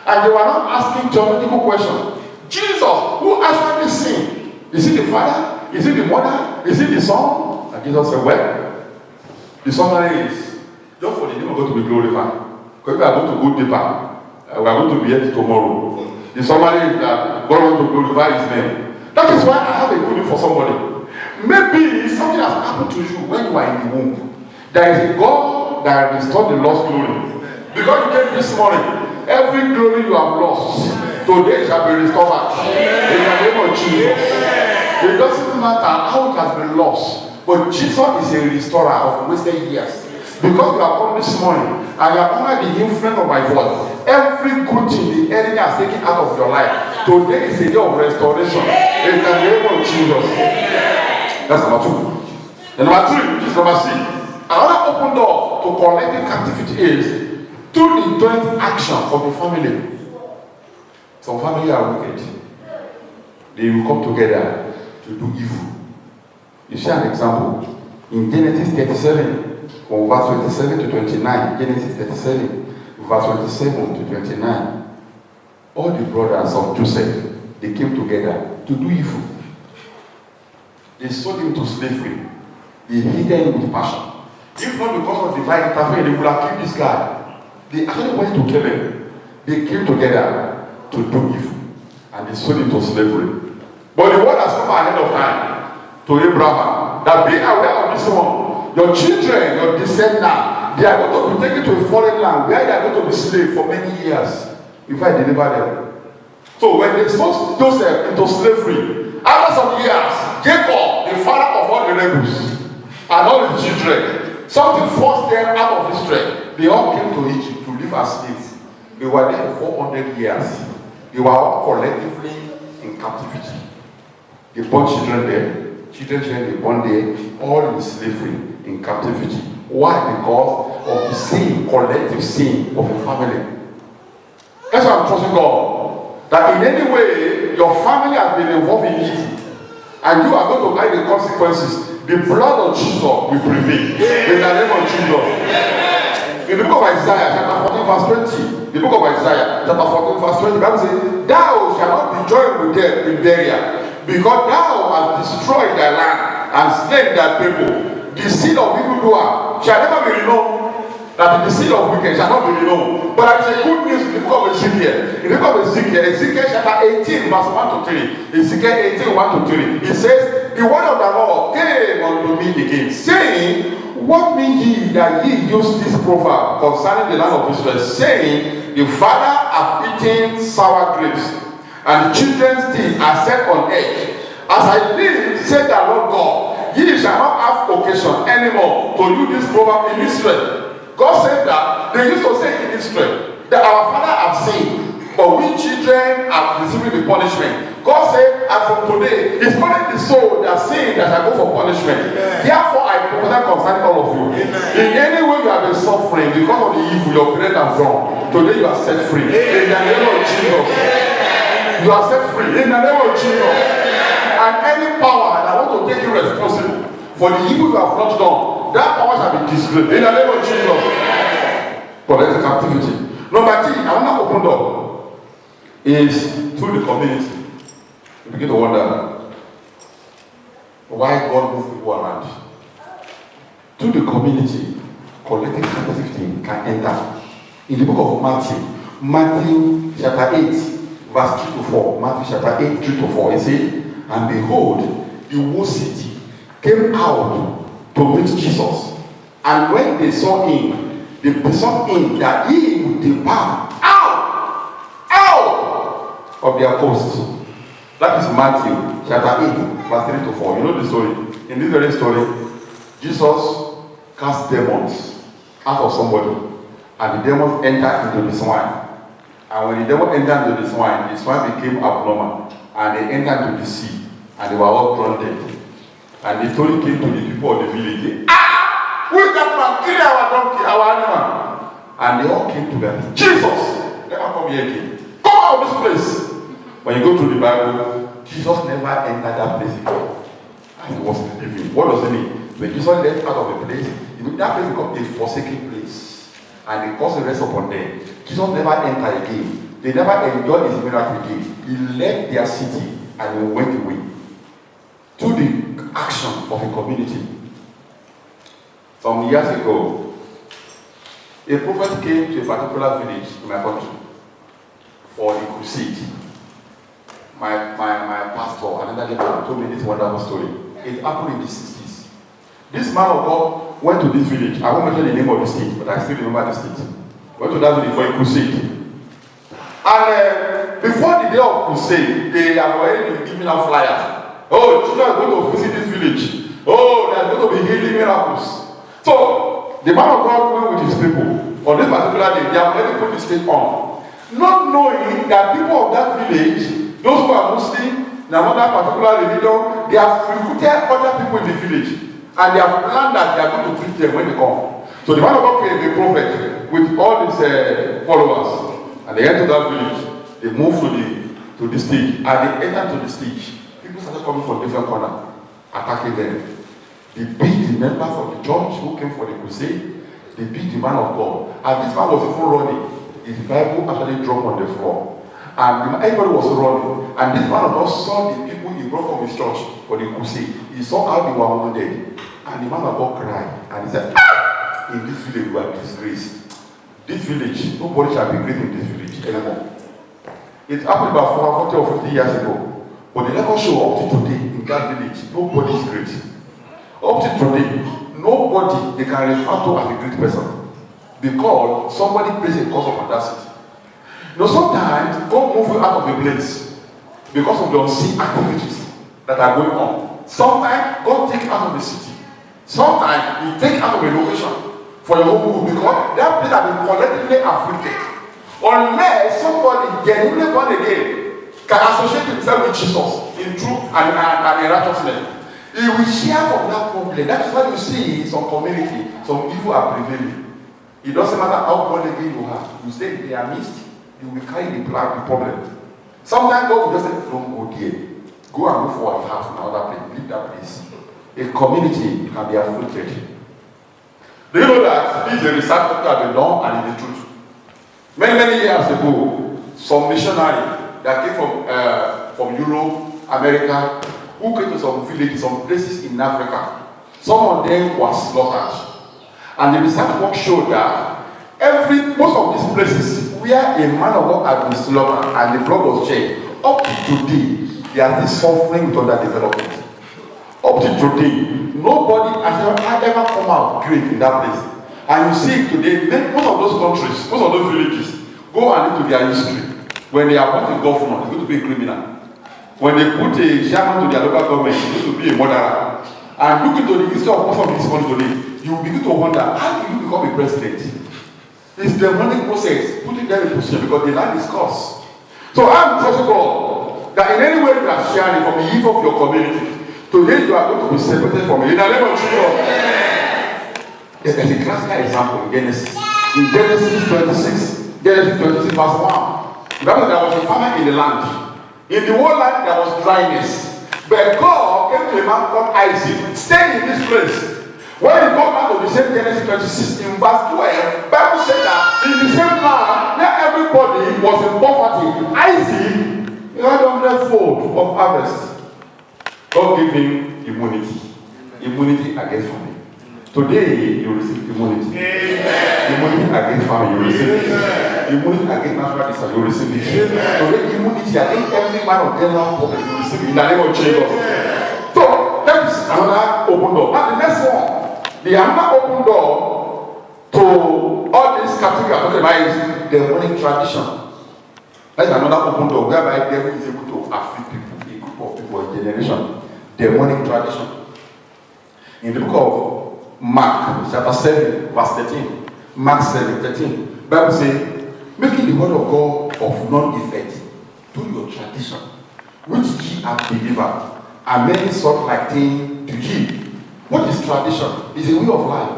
And they were not asking theological questions. Jesus, who actually sinned? Is it the Father? Is it the Mother? Is it the Son? And Jesus said, well, the summary is, just for the name of God to be glorified. Because we are going to go deeper. We are going to be here tomorrow. The summary is that God wants to glorify his name. That is why I have a good news for somebody. Maybe something has happened to you when you are in the womb. There is a God that restored the lost glory. Because you came this morning, every glory you have lost, today shall be restored. In the name of Jesus. It doesn't matter how it has been lost, but Jesus is a restorer of wasted years. Because you have come this morning and you have under the influence of my voice, every good thing the enemy has taken out of your life, today is a day of restoration. In the name of Jesus. That's number two. And number three, which is number C. Another open door to collective captivity is through the joint action of the family. Some family are wicked. They will come together to do evil. You see an example in Genesis 37. From verse 27 to 29, Genesis 37, verse 27 to 29, all the brothers of Joseph, they came together to do evil. They sold him to slavery. They hated him with passion. If not because of divine intervention, they would have killed this guy. They actually went to kill him. They came together to do evil. And they sold him to slavery. But the word has come ahead of time to Abraham that be aware of this one. Your children, your descendants, they are going to be taken to a foreign land where they are going to be slaves for many years before I deliver them. So when they sold Joseph into slavery, after some years, Jacob, the father of all the rebels, and all his children, something forced them out of Israel. They all came to Egypt to live as slaves. They were there for 400 years. They were all collectively in captivity. They born children there. Children they born there, all in slavery, in captivity. Why? Because of the sin, collective sin of a family. That's why I'm trusting God. That in any way, your family has been involved in evil, and you are going to bear the consequences. The blood of Jesus will prevail. In the name of Jesus. In the book of Isaiah, chapter 14, verse 20. The book of Isaiah, chapter 14, verse 20. The Bible says, "Thou shalt not be joined with them in burial, because thou hast destroyed thy land and slain thy people. The seed of evildoer shall never be renowned, that the seed of wicked shall not be renowned." But there is a good news in the book of Ezekiel. In the book of Ezekiel chapter 18, verse 1 to 3. Ezekiel 18, 1 to 3. It says, "The word of the Lord came unto me again, saying, What mean ye that ye use this proverb concerning the land of Israel, saying, The father hath eaten sour grapes, and the children's teeth are set on edge. As I live, said the Lord God, ye shall not have occasion anymore to use this proverb in Israel." God said that they used to say in Israel that our father have sinned, but we children are receiving the punishment. God said, and from today, it's only the soul that sin that shall go for punishment. Amen. Therefore, I prophesy concerning all of you. Amen. In any way you have been suffering because of the evil your parents have done, today you are set free. Amen. In the name of Jesus. Amen. You are set free. In the name of Jesus. Amen. And any power that want to take you responsible for the evil you have not done, that power shall be disgraced. In the name of Jesus. Collective captivity. Number 3, I want to open up is through the community. You begin to wonder why God moves people around. Through the community, collective captivity can enter. In the book of Matthew chapter 8, verse 3 to 4. Matthew chapter 8, 3 to 4. It says, "And behold, the whole city came out to meet Jesus. And when they saw him, they besought him that he would depart out of their coast." That is Matthew chapter 8, verse 3 to 4. You know the story. In this very story, Jesus cast demons out of somebody, and the demons entered into the swine. And when the demon entered into the swine became abnormal, and they entered into the sea, and they were all drowned dead. And the story came to the people of the village. Who is that man? Kill our donkey, our animal. And they all came together. Jesus, never come here again. Come out of this place. When you go to the Bible, Jesus never entered that place again. And he was living. What does it mean? When Jesus left out of a place, that place became a forsaken place. And they caused the rest upon them. Jesus never entered again. They never enjoyed his miracle again. He left their city and he went away. Through the action of a community. Some years ago, a prophet came to a particular village in my country for a crusade. My pastor, another leader, told me this wonderful story. It happened in the 60s. This man of God went to this village. I won't mention the name of the state, but I still remember the state. Went to that village for a crusade. And before the day of crusade, they have already been giving out flyers. Oh, children are going to visit this village. Oh, they are going to be healing miracles. So, the man of God went with his people. On this particular day, they have already put the state on. Not knowing that people of that village, those who are Muslim, in another particular religion, they have recruited other people in the village. And they have planned that they are going to treat them when they come. So the man of God came, the prophet, with all his followers. And they entered that village. They moved to the stage. And they entered to the stage. People started coming from different corners, attacking them. They beat the members of the church who came for the crusade. They beat the man of God. And this man was even running. His Bible actually dropped on the floor. And everybody was running. And this man of God saw the people he brought from his church for the crusade. He saw how they were wounded. And the man of God cried. And he said, in this village we are disgraced. This village, nobody shall be great in this village anymore. It happened about 40 or 50 years ago. But the record show up to today in that village, nobody is great. Up to today, nobody they can refer to as a great person. Because somebody placed a curse upon that city. You know, sometimes God moves you out of a place because of the unseen activities that are going on. Sometimes God takes you out of the city. Sometimes He takes you out of a location for your own good because that place has been collectively afflicted. Unless somebody genuinely born again can associate himself with Jesus in truth and in righteousness, he will share from that problem. That is why you see in some community, some evil are prevailing. It doesn't matter how born again you are. You stay in their midst, you will carry the problem. Sometimes God will just say, don't go there. Go and look for a house in another place. Leave that place. A community can be afflicted. Do you know that this is a research that has been done and is the truth? Many years ago, some missionary that came from Europe, America, who came to some villages, some places in Africa, some of them were slaughtered. And the research work showed that most of these places where a man of God had been slaughtered and the blood was shed, up to today, they are still suffering with underdevelopment. Up to today, nobody has ever come out great in that place. And you see today, most of those countries, most of those villages, go and look to their history. When they appoint a governor, he's going to be a criminal. When they put a chairman to their local government, he's going to be a murderer. And look into the history of most of these countries today, you will begin to wonder, how do you become a president? It's the demonic process, putting them in position because the land is cursed. So I'm trusting God that in any way you are sharing from the evil of your community, today you are going to be separated from it. In the name of Jesus. There's a classical example in Genesis. In Genesis 26, Genesis 26 verse 1. Remember there was a famine in the land. In the whole land there was dryness. But God came to a man called Isaac, staying in this place. When you go back to the same Genesis 26 in verse 12, Bible said that in the same land where everybody was in poverty, Isaac had 100-fold of harvest. God gave him immunity. Immunity against famine. Today you receive immunity. Immunity against famine, you receive it. Immunity against natural disaster, you receive it. Today immunity against every man of general problem, you receive it in the name of Jesus. So that is another open door. And the next one. The another open door to all these categories I'm talking about is the demonic tradition. That's another open door whereby the devil is able to afflict people, a group of people, a generation. Demonic tradition. In the book of Mark, chapter 7, verse 13, Mark 7, 13, Bible says, making the word of God of none effect to your tradition, which ye have delivered, and many sort like thing to ye. What is tradition? It's a way of life.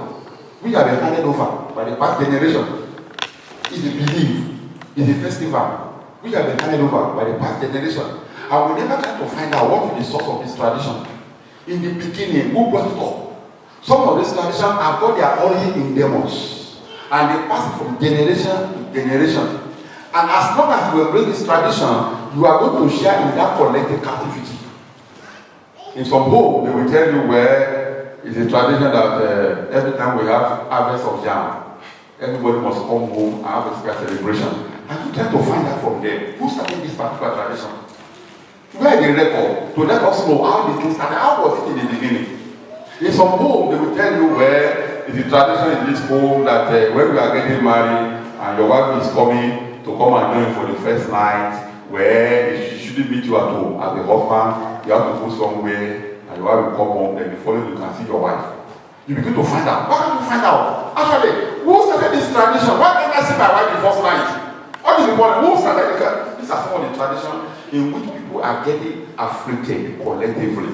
We have been handed over by the past generation. It's a belief. It's a festival. We have been handed over by the past generation. And we never try to find out what is the source of this tradition. In the beginning, who brought it up? Some of these traditions have got their origin in demons. And they pass it from generation to generation. And as long as you embrace this tradition, you are going to share in that collective captivity. In some home, they will tell you where it's a tradition that every time we have harvest of jam, everybody must come home and have a special celebration. And you try to find out from them who started this particular tradition. Where the record to let us know how this thing started, how was it in the beginning. In some home, they will tell you where it's a tradition in this home that when we are getting married and your wife is coming to come and join for the first night, where she shouldn't meet you at home as a husband, you have to go somewhere. And your wife will come home, then the following you can see your wife. You begin to find out. Why can't you find out? Actually, who started this tradition? Why can't I see my wife the first night? What is important? Who started it? These are some of the traditions in which people are getting afflicted collectively.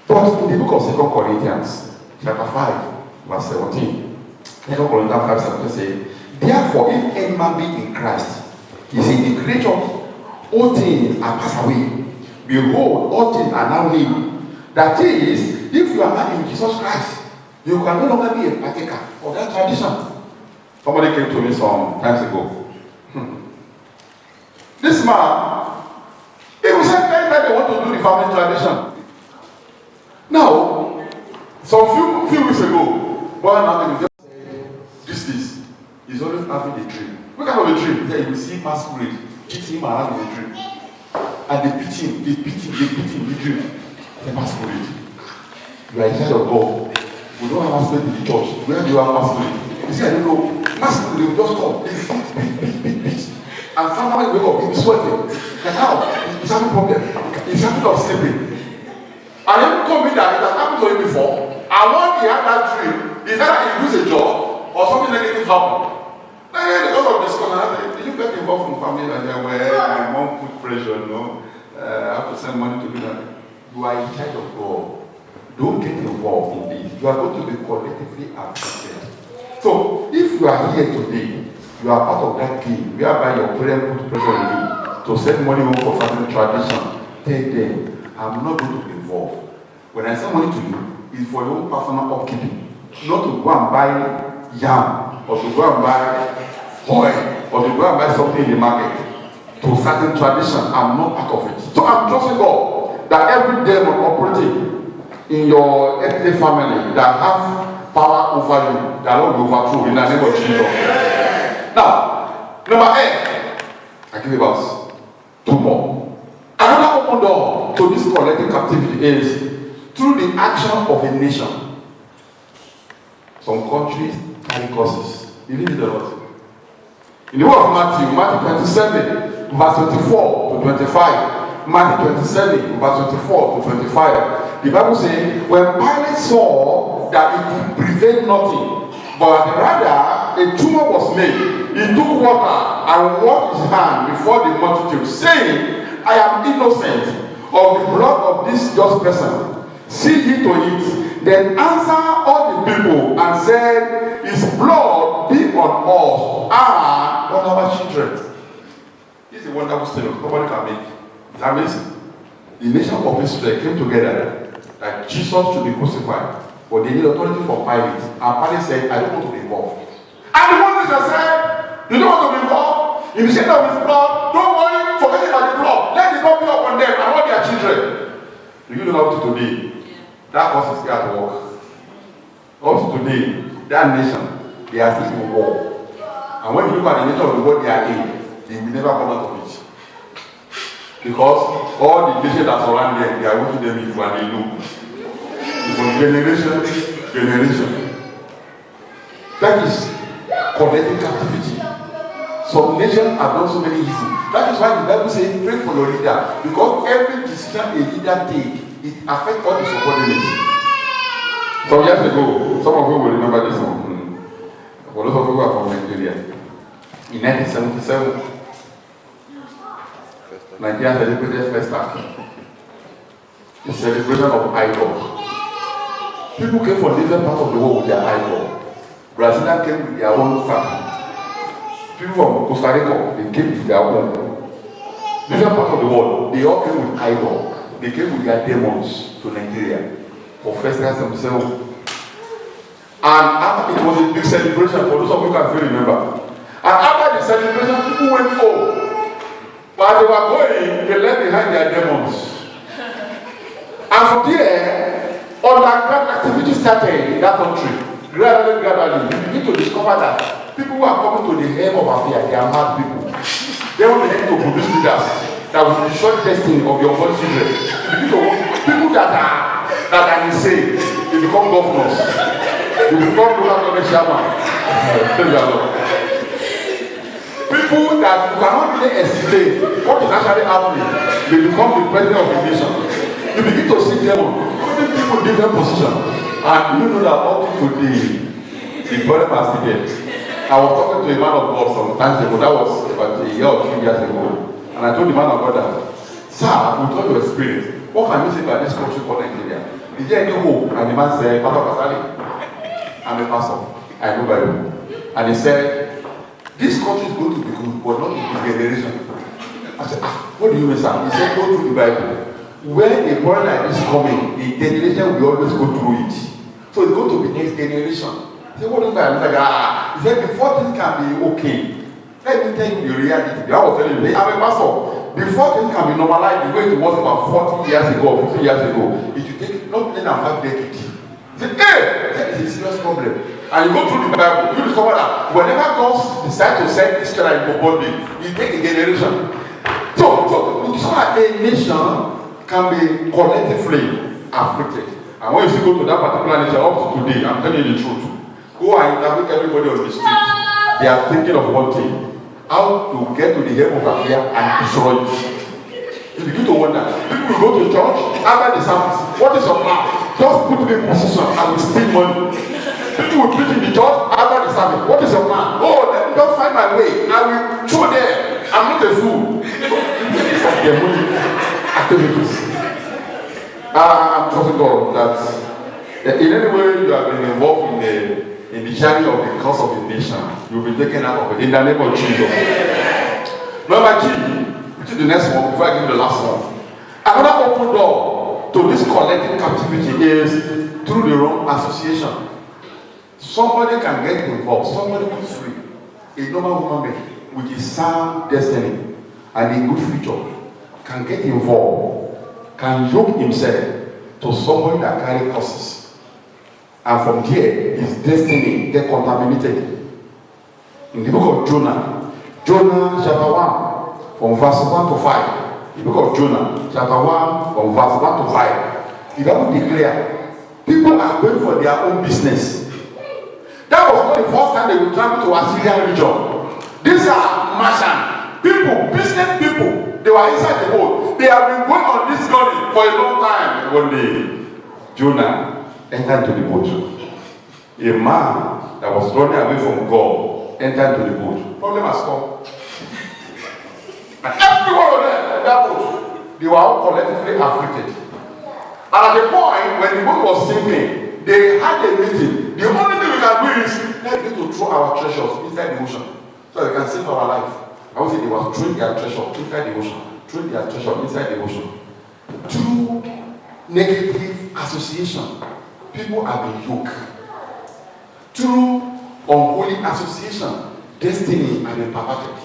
But in the book of 2 Corinthians, chapter 5, verse 17, 2 Corinthians 5, 17 says, therefore, if any man be in Christ, he is in the creature, all things are passed away. Behold, all things are now new. That is, if you are not in Jesus Christ, you can no longer be a partaker of that tradition. Somebody came to me some times ago. This man, he was saying that they want to do the family tradition. Now, some few weeks ago, boy nothing just this. He's always having a dream. What kind of a dream? Yeah, you will see masquerade beating him around in the dream. And they beat him, in the dream. The masquerade. You are a child of God. We don't have masquerade in the church. Where do you have masquerade? You see, I don't know. Masquerade, they will just come. They beat. And sometimes you wake up, he's sweating. And now, he's having a problem. He's having of sleeping. And he told me that it has happened to him before. And when he had that dream, he said that he lose a job or something negative happened. And because of this, I said, did you get involved from family like that where my mom put pressure, I have to send money to do that? You are in charge of God. Don't get involved in this. You are going to be collectively affected. So, if you are here today, you are part of that game whereby your parents put pressure on you to send money home for family tradition. Tell them, I'm not going to be involved. When I send money to you, it's for your own personal upkeeping, not to go and buy yam or to go and buy oil or to go and buy something in the market. To certain tradition, I'm not part of it. So I'm trusting God that every demon operating in your earthly family that have power over you, that Lord will overthrow in the name of Jesus. Now, number 8, I give you verse 2 more. Another open door to this collective captivity is through the action of a nation. Some countries carry curses. Believe it or not. In the book of Matthew 27, verse 24 to 25. Matthew 27, verse 24 to 25. The Bible says, when Pilate saw that it could prevail nothing, but rather a tumor was made, he took water and washed his hand before the multitude, saying, I am innocent of the blood of this just person. See ye to it. Then answered all the people and said, his blood be on us and on our children. This is a wonderful story. Nobody can make. It's amazing. The nation of Israel came together that Jesus should be crucified, but they need authority from Pilate. And Pilate said, I don't want to be involved. And the one nation said, you don't want to be involved in the shedding of his blood. Don't worry, forget about the blood. Let the blood be upon them and all their children. Do you know up to today? That cause is still at work. Up to today, that nation, they are still in war. And when you look at the nature of the world they are in, they will never come out of it. Because all the nations that surround them, they are watching them if and they know. From generation to generation. That is collective captivity. Some nations have done so many evil. That is why the Bible says, pray for your leader. Because every decision a leader takes, it affects all the subordinates. Some years ago, some of you will remember this one. For those of you who are from Nigeria, in 1977, Nigeria celebrated Festa, the celebration of idol. People came from different parts of the world with their idol. Brazilians came with their own family. People from Costa Rica, they came with their own. Different parts of the world, they all came with idol. They came with their demons to Nigeria for festivals themselves. And after it was a big celebration for those of you who can still remember. And after the celebration, people went home. While they were going, they left behind their demons. And from there, underground activity started in that country. Gradually, you begin to discover that people who are coming to the helm of affairs, they are mad people. They want to help to produce leaders that will destroy the destiny of your own children. People that are insane, they become governors. They become local government chairman. People that you cannot really explain what is actually happening, they become the president of the nation. You begin to see them on people in different positions. And you know that up to the problem has still there. I was talking to a man of God some time ago, that was about a year or 2 years ago. And I told the man of God that, sir, with all your experience, what can you say about this country called Nigeria? Is there any hope? And the man said, Pastor Pasali, I'm a pastor. I know Bible. And he said, this country is going to be good, but not in this generation. I said, what do you mean, sir? He said, go through the Bible. When a problem like this is coming, the generation will always go through it. So it's going to be next generation. He said, what do you mean? I'm like, he said, before things can be okay, let me tell you the reality. I was telling you, I'm a pastor. Before things can be normalized the way it was about 40 years ago, 50 years ago, it will take not less than 5 decades. He said, hey, it's a serious problem. And you go through the Bible, you discover that whenever God decides to send Israel into bondage, it takes a generation. So a nation can be collectively afflicted. And when you still go to that particular nation up to today, I'm telling you the truth. Go and interview everybody on the street. They are thinking of one thing. how to get to the hem of Africa and destroy you. You begin to wonder. People will go to church after the service. What is your plan? Just put me in position and will steal money. People will preach in the church after the service. What is your plan? Oh, let me just find my way. I will show them. I'm not a fool. These are the money activities. I'm trusting God that in any way you have been involved in the journey of the cause of the nation, you will be taken out of it in the name of Jesus. Number 3, which is the next one before I give you the last one. Another open door to this collective captivity is through the wrong association. Somebody can get involved, somebody who's free, a normal woman being with a sound destiny and a good future can get involved, can yoke himself to somebody that carry curses. And from there, his destiny get contaminated. In the book of Jonah chapter 1, from verse 1 to 5. The book of Jonah chapter 1, from verse 1 to 5. The Bible declares, people are going for their own business. That was not the first time they would travel to Assyrian region. These are merchant people, business people. They were inside the boat. They have been going on this journey for a long time. One day, Jonah entered to the boat. A man that was running away from God entered to the boat. Problem has come. And every one of them in that boat, they were all collectively afflicted. And at the point when the boat was sinking, they had a meeting. The only thing we can do is let's get to throw our treasures inside the ocean so we can save our life. I would say they were throwing their treasure inside the ocean. Throwing their treasure inside the ocean. Through negative association, people have been yoked. Through unholy association, destiny has been perverted.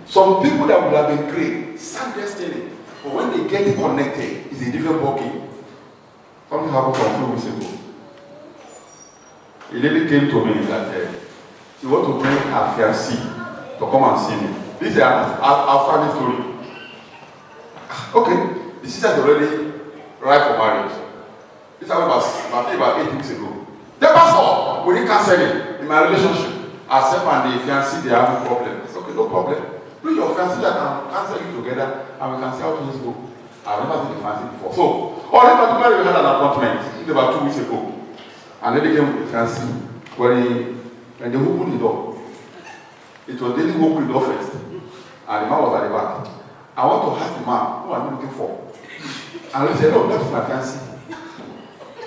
Some people that would have been great, some destiny, but when they get connected, it's a different ballgame. Something happened from 2 weeks ago. A lady came to me that she wanted to bring her fiancé to come and see me. This is an outstanding story. Okay, the sister is already ripe for marriage. This happened about 8 weeks ago. The pastor, we need counseling in my relationship. Herself and the fiancé, they have a problem. It's okay, no problem. Bring your fiancé that can cancel you together and we can see how things go. I've never seen the fiancé before. So, this particular we had an appointment about 2 weeks ago. And then they came with the fiancé. When they opened the door, it was Daily who opened the door first. And the man was at the back. I want to ask the man, who are you looking for? And he said, no, that's my fiancé.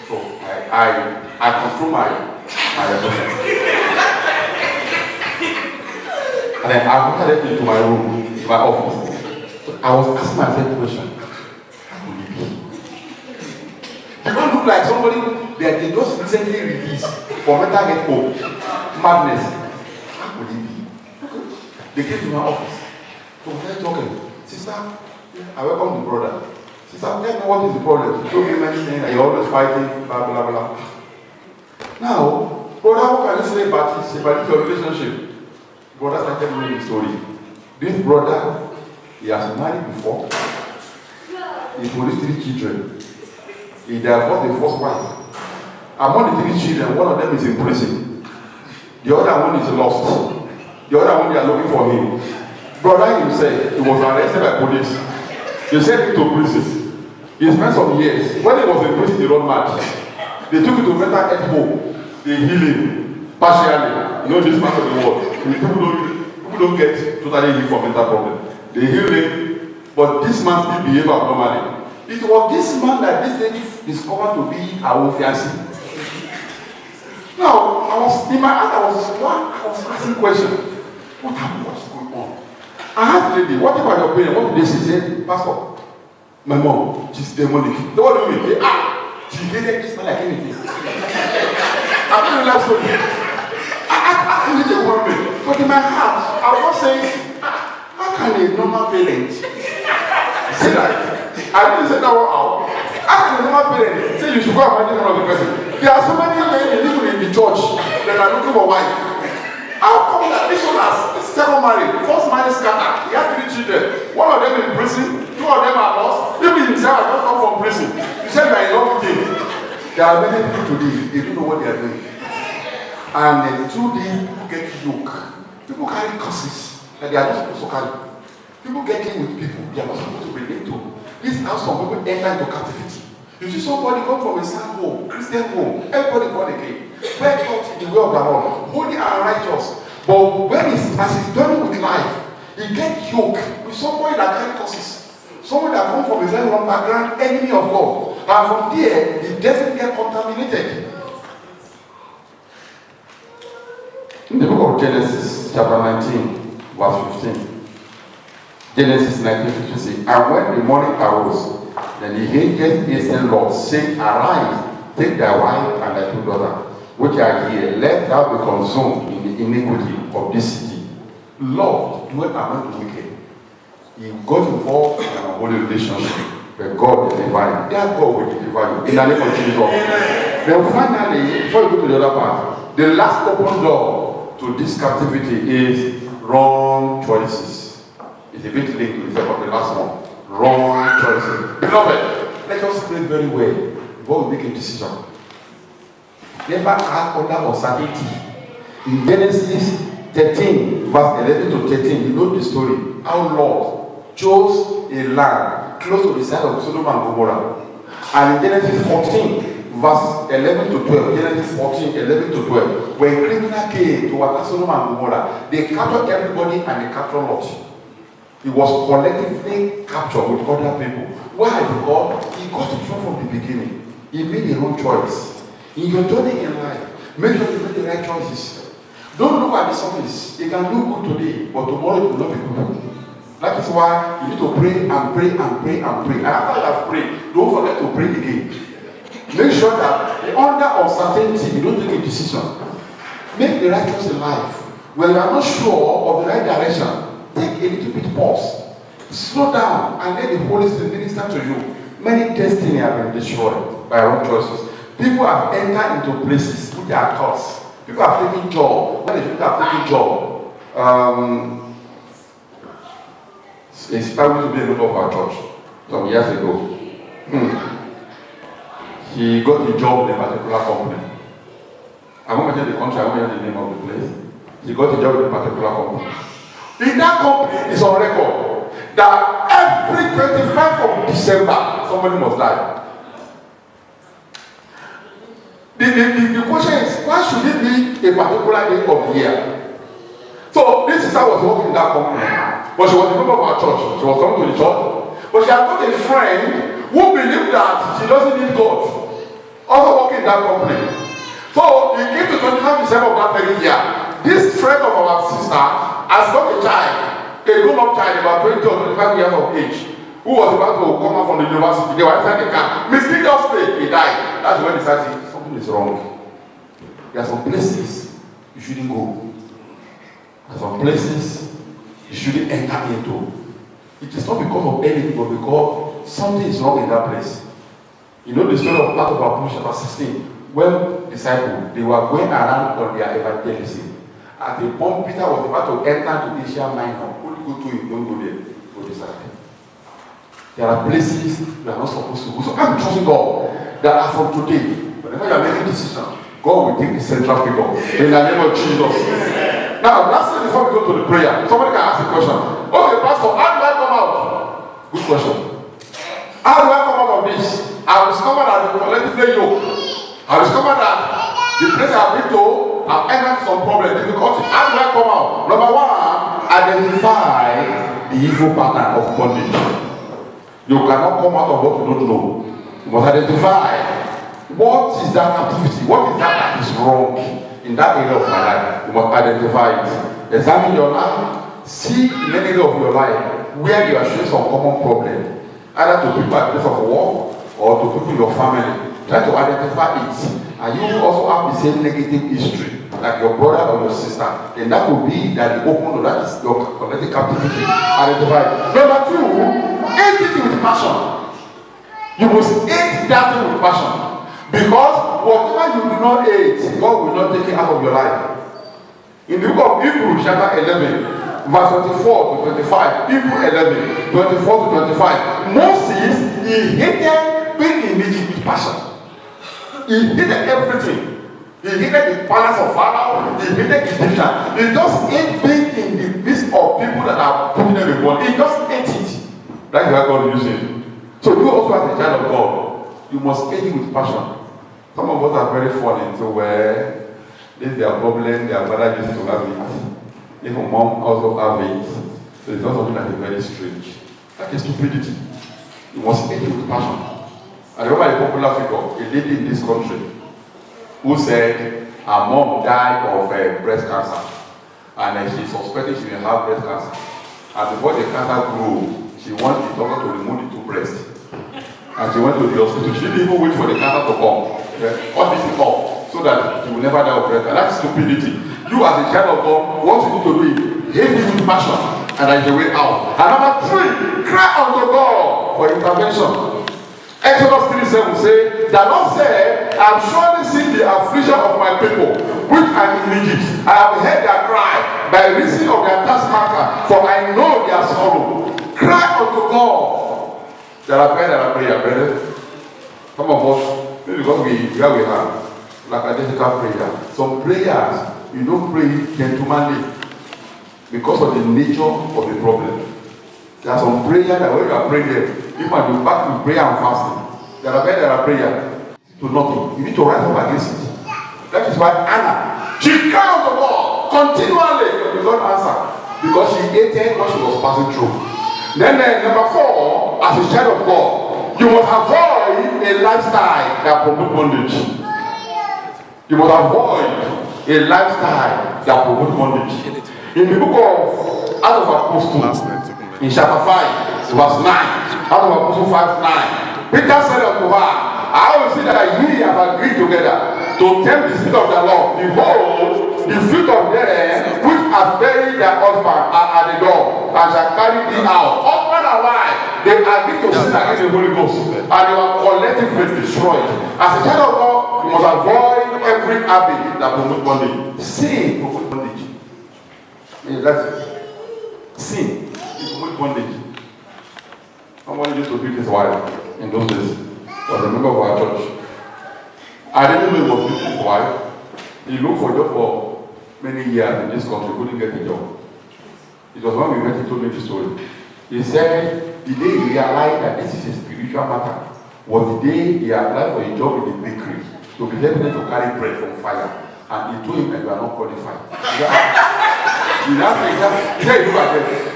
So I control my emotion. And then I walked into my room, to my office. So I was asking myself the question, how could it be? You don't look like somebody that they just recently released for mental health home. Madness. How could it be? They came to my office. So we started talking. Sister, I welcome the brother. Sister, tell me what is the problem? You told me saying that you're always fighting, blah, blah, blah. Now, brother, what can you say about this, about your relationship? Brother started telling me the story. This brother, he has married before. He produced 3 children. He divorced the first wife. Among the 3 children, one of them is in prison. The other one is lost. The other one, they are looking for him. Brother himself, he was arrested by police. They sent him to prison. He spent some years. When he was in prison, he ran mad. They took him to mental health home. They healed him partially. You know this part of the world. People don't get totally healed from mental problem. They heal him, but this man still behave abnormally. It was this man that this lady discovered to be her own fiancé. Now, in my heart, I was asking questions. What happened? What's going on? I asked the lady, what about your opinion? What did they say? She said, Pastor, my mom, she's demonic. So what do you mean? She hated this man like anything. I told you last story. I really want me. But in my heart, I was not saying, how can a normal parent say that? I didn't say that one out. How can a normal parent say you should go and marry another person? There are so many men living in the church that are looking for wife. How come that this one has second marriage, first marriage scattered? He had 3 children. One of them in prison, 2 of them are lost. Even himself has just come from prison. He said they are in love with him. There are many people today, they don't know what they are doing. And through these people get yoked. People carry curses. that they are not supposed to carry. People get in with people they are not supposed to relate to. This is how some people enter into captivity. You see somebody come from a sad home, Christian home, everybody born again, well taught in the way of the Lord, holy and righteous. But when as he's done with life, he gets yoked with somebody that carry curses. Someone that comes from a very wrong background, enemy of God. And from there, the destiny get contaminated. In the book of Genesis, chapter 19, verse 15. Genesis 19:15 says, and when the morning arose, then the angel hastened Lord, saying, arise, take thy wife and thy two daughters, which are here, let thou be consumed in the iniquity of this city. Lord, dwell among the wicked. He got involved in a holy relationship, but God is divine. That God will deliver you in the name of Jesus. Then finally, before you go to the other part, the last open door to this captivity is wrong choices. It's a bit linked to the last one. Wrong choices. Beloved, let us pray very well before we make a decision. Never act under uncertainty. In Genesis 13, verse 11 to 13, you know the story. How Lord chose a land close to the side of Sodom and Gomorrah. And in Genesis 14, verse 11 to 12, Genesis 14, 11 to 12, when criminal came to attack Sodom and Gomorrah, they captured everybody and they captured Lot. He was collectively captured with other people. Why? Because he got it wrong from the beginning. He made the wrong choice. In your journey in life, make sure you make the right choices. Don't look at the surface. It can look good today, but tomorrow it will not be good. That is why you need to pray and pray and pray and pray. And after you have prayed, don't forget to pray again. Make sure that under uncertainty, you don't take a decision. Make the right choice in life. When you are not sure of the right direction, take a little bit pause. Slow down and let the Holy Spirit minister to you. Many destinies have been destroyed by wrong choices. People have entered into places which are cursed. People have taken job. When they have taken job, it's started to be a member of our church some years ago. He got a job in a particular company. I won't mention the country, I won't mention the name of the place. He got a job in a particular company. In that company, it's on record that every 25th of December, somebody must die. The question is, why should it be a particular day of the year? So this sister was working in that company, but she was a member of our church. She was coming to the church, but she had got a friend who believed that she doesn't need God, also working in that company. So he came to 25th December of that very year. This friend of our sister has got a child, a grown-up child about 20 or 25 years of age, who was about to come out from the university. They were inside the car. Mysteriously, he died. That's when he started. Is wrong. There are some places you shouldn't go. There are some places you shouldn't enter into. It is not because of anything, but because something is wrong in that place. You know the story of part of our chapter 16, when disciples they were going around on their evangelism. At the point Peter was about to enter to Asia Minor. Only go to it, don't go there. Go this side. There are places you are not supposed to go. So I'm trusting God that as from today, whenever you are making a decision, God will take the central figure in the name of Jesus. Now, lastly, before we go to the prayer, somebody can ask a question. Okay, Pastor, how do I come out? Good question. How do I come out of this? I discovered that the collectively yoke. I discovered that the place I've been to, I've entered some problem, difficulty. How do I come out? Number one, identify the evil pattern of bondage. You cannot come out of what you don't know. You must identify. What is that activity? What is that is wrong in that area of my life? You must identify it. Examine your life. See in any area of your life where you are showing some common problem. Either to people at the place of work or to people in your family. Try to identify it. And you also have the same negative history like your brother or your sister. Then that will be that the open door, that is your collective captivity. Identify it. Number two, hate it with passion. You must hate that thing with passion. Because whatever you do not hate, God will not take it out of your life. In the book of Hebrews, chapter 11, verse 24 to 25, Hebrews 11, 24 to 25, Moses, he hated being in Egypt with passion. He hated everything. He hated the palace of Pharaoh. He hated Egyptian. He just hate being in the midst of people that are putting them in one. He just hate it. That's why God uses it. So you also as a child of God, you must hate it with passion. Some of us are very funny, so where this is their problem, their brother used to have it. Even mom also have it. So it's not something that is very strange. That is stupidity. You must hate it with passion. I remember a popular figure, a lady in this country, who said her mom died of breast cancer. And she suspected she may have breast cancer. And before the cancer grew, she wanted the doctor to remove the two breasts. And she went to the hospital. She didn't even wait for the cancer to come. All this is up so that she will never die of breast cancer. That's stupidity. You as a child of God, what you need to do is hate it with passion, and that is the way out. And number 3, cry unto God for intervention. Exodus 3:7 says, the Lord said, I have surely seen the affliction of my people, which are in Egypt. I have heard their cry by reason of their taskmaster, for I know their sorrow. Cry unto God. There are prayer, brethren. Some of us, maybe because where we are, like identical prayer. Some prayers, you don't pray gentlemanly because of the nature of the problem. There are some prayers that when you are praying them, if I do back to prayer and fasting, there are prayer to nothing. You need to rise up against it. That is why Anna, she cried out to God continually, but did not answer because she hated what she was passing through. Then number 4, as a child of God, you must avoid a lifestyle that promotes bondage. You must avoid a lifestyle that promotes bondage. In the book of Acts of Apostles, in chapter 5, verse 9, Acts of Apostles 5:9, Peter said unto her, I will see that ye have agreed together to tempt the spirit of the Lord. Behold, the fruit of them which have buried their husband are at the door, and shall carry thee out. Husband and wife, they agreed to sin against the Holy Ghost, and they were collectively destroyed. As a child of God, you must avoid every habit that promotes bondage. Sin promotes bondage. That's it. Sin promotes bondage. Someone used to beat his wife in those days. Was a member of our church. I didn't know he was beating his wife. He looked for a job for many years in this country, couldn't get a job. It was when we met, he told me the story. He said the day he realized that this is a spiritual matter was the day he applied for a job in the bakery to be able to carry bread from fire. And he told him that you are not qualified. He said,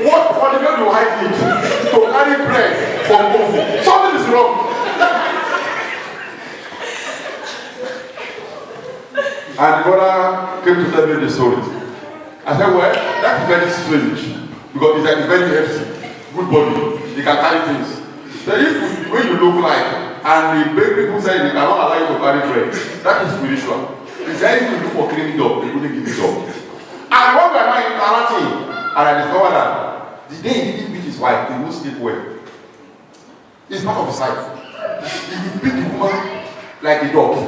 what qualification do I need to carry bread from oven? Something is wrong. And the brother came to tell me the story. I said, well, that's very strange. Because it's like very hefty, good body, he can carry things. So if the way you look like, and the bakery people say they cannot allow you to carry bread, that is spiritual. He said if you do for cleaning job, they couldn't give you job. And when we are now interacting, and I discovered that the day he didn't beat his wife, he won't sleep well. It's part of his life. He beat the woman like a dog.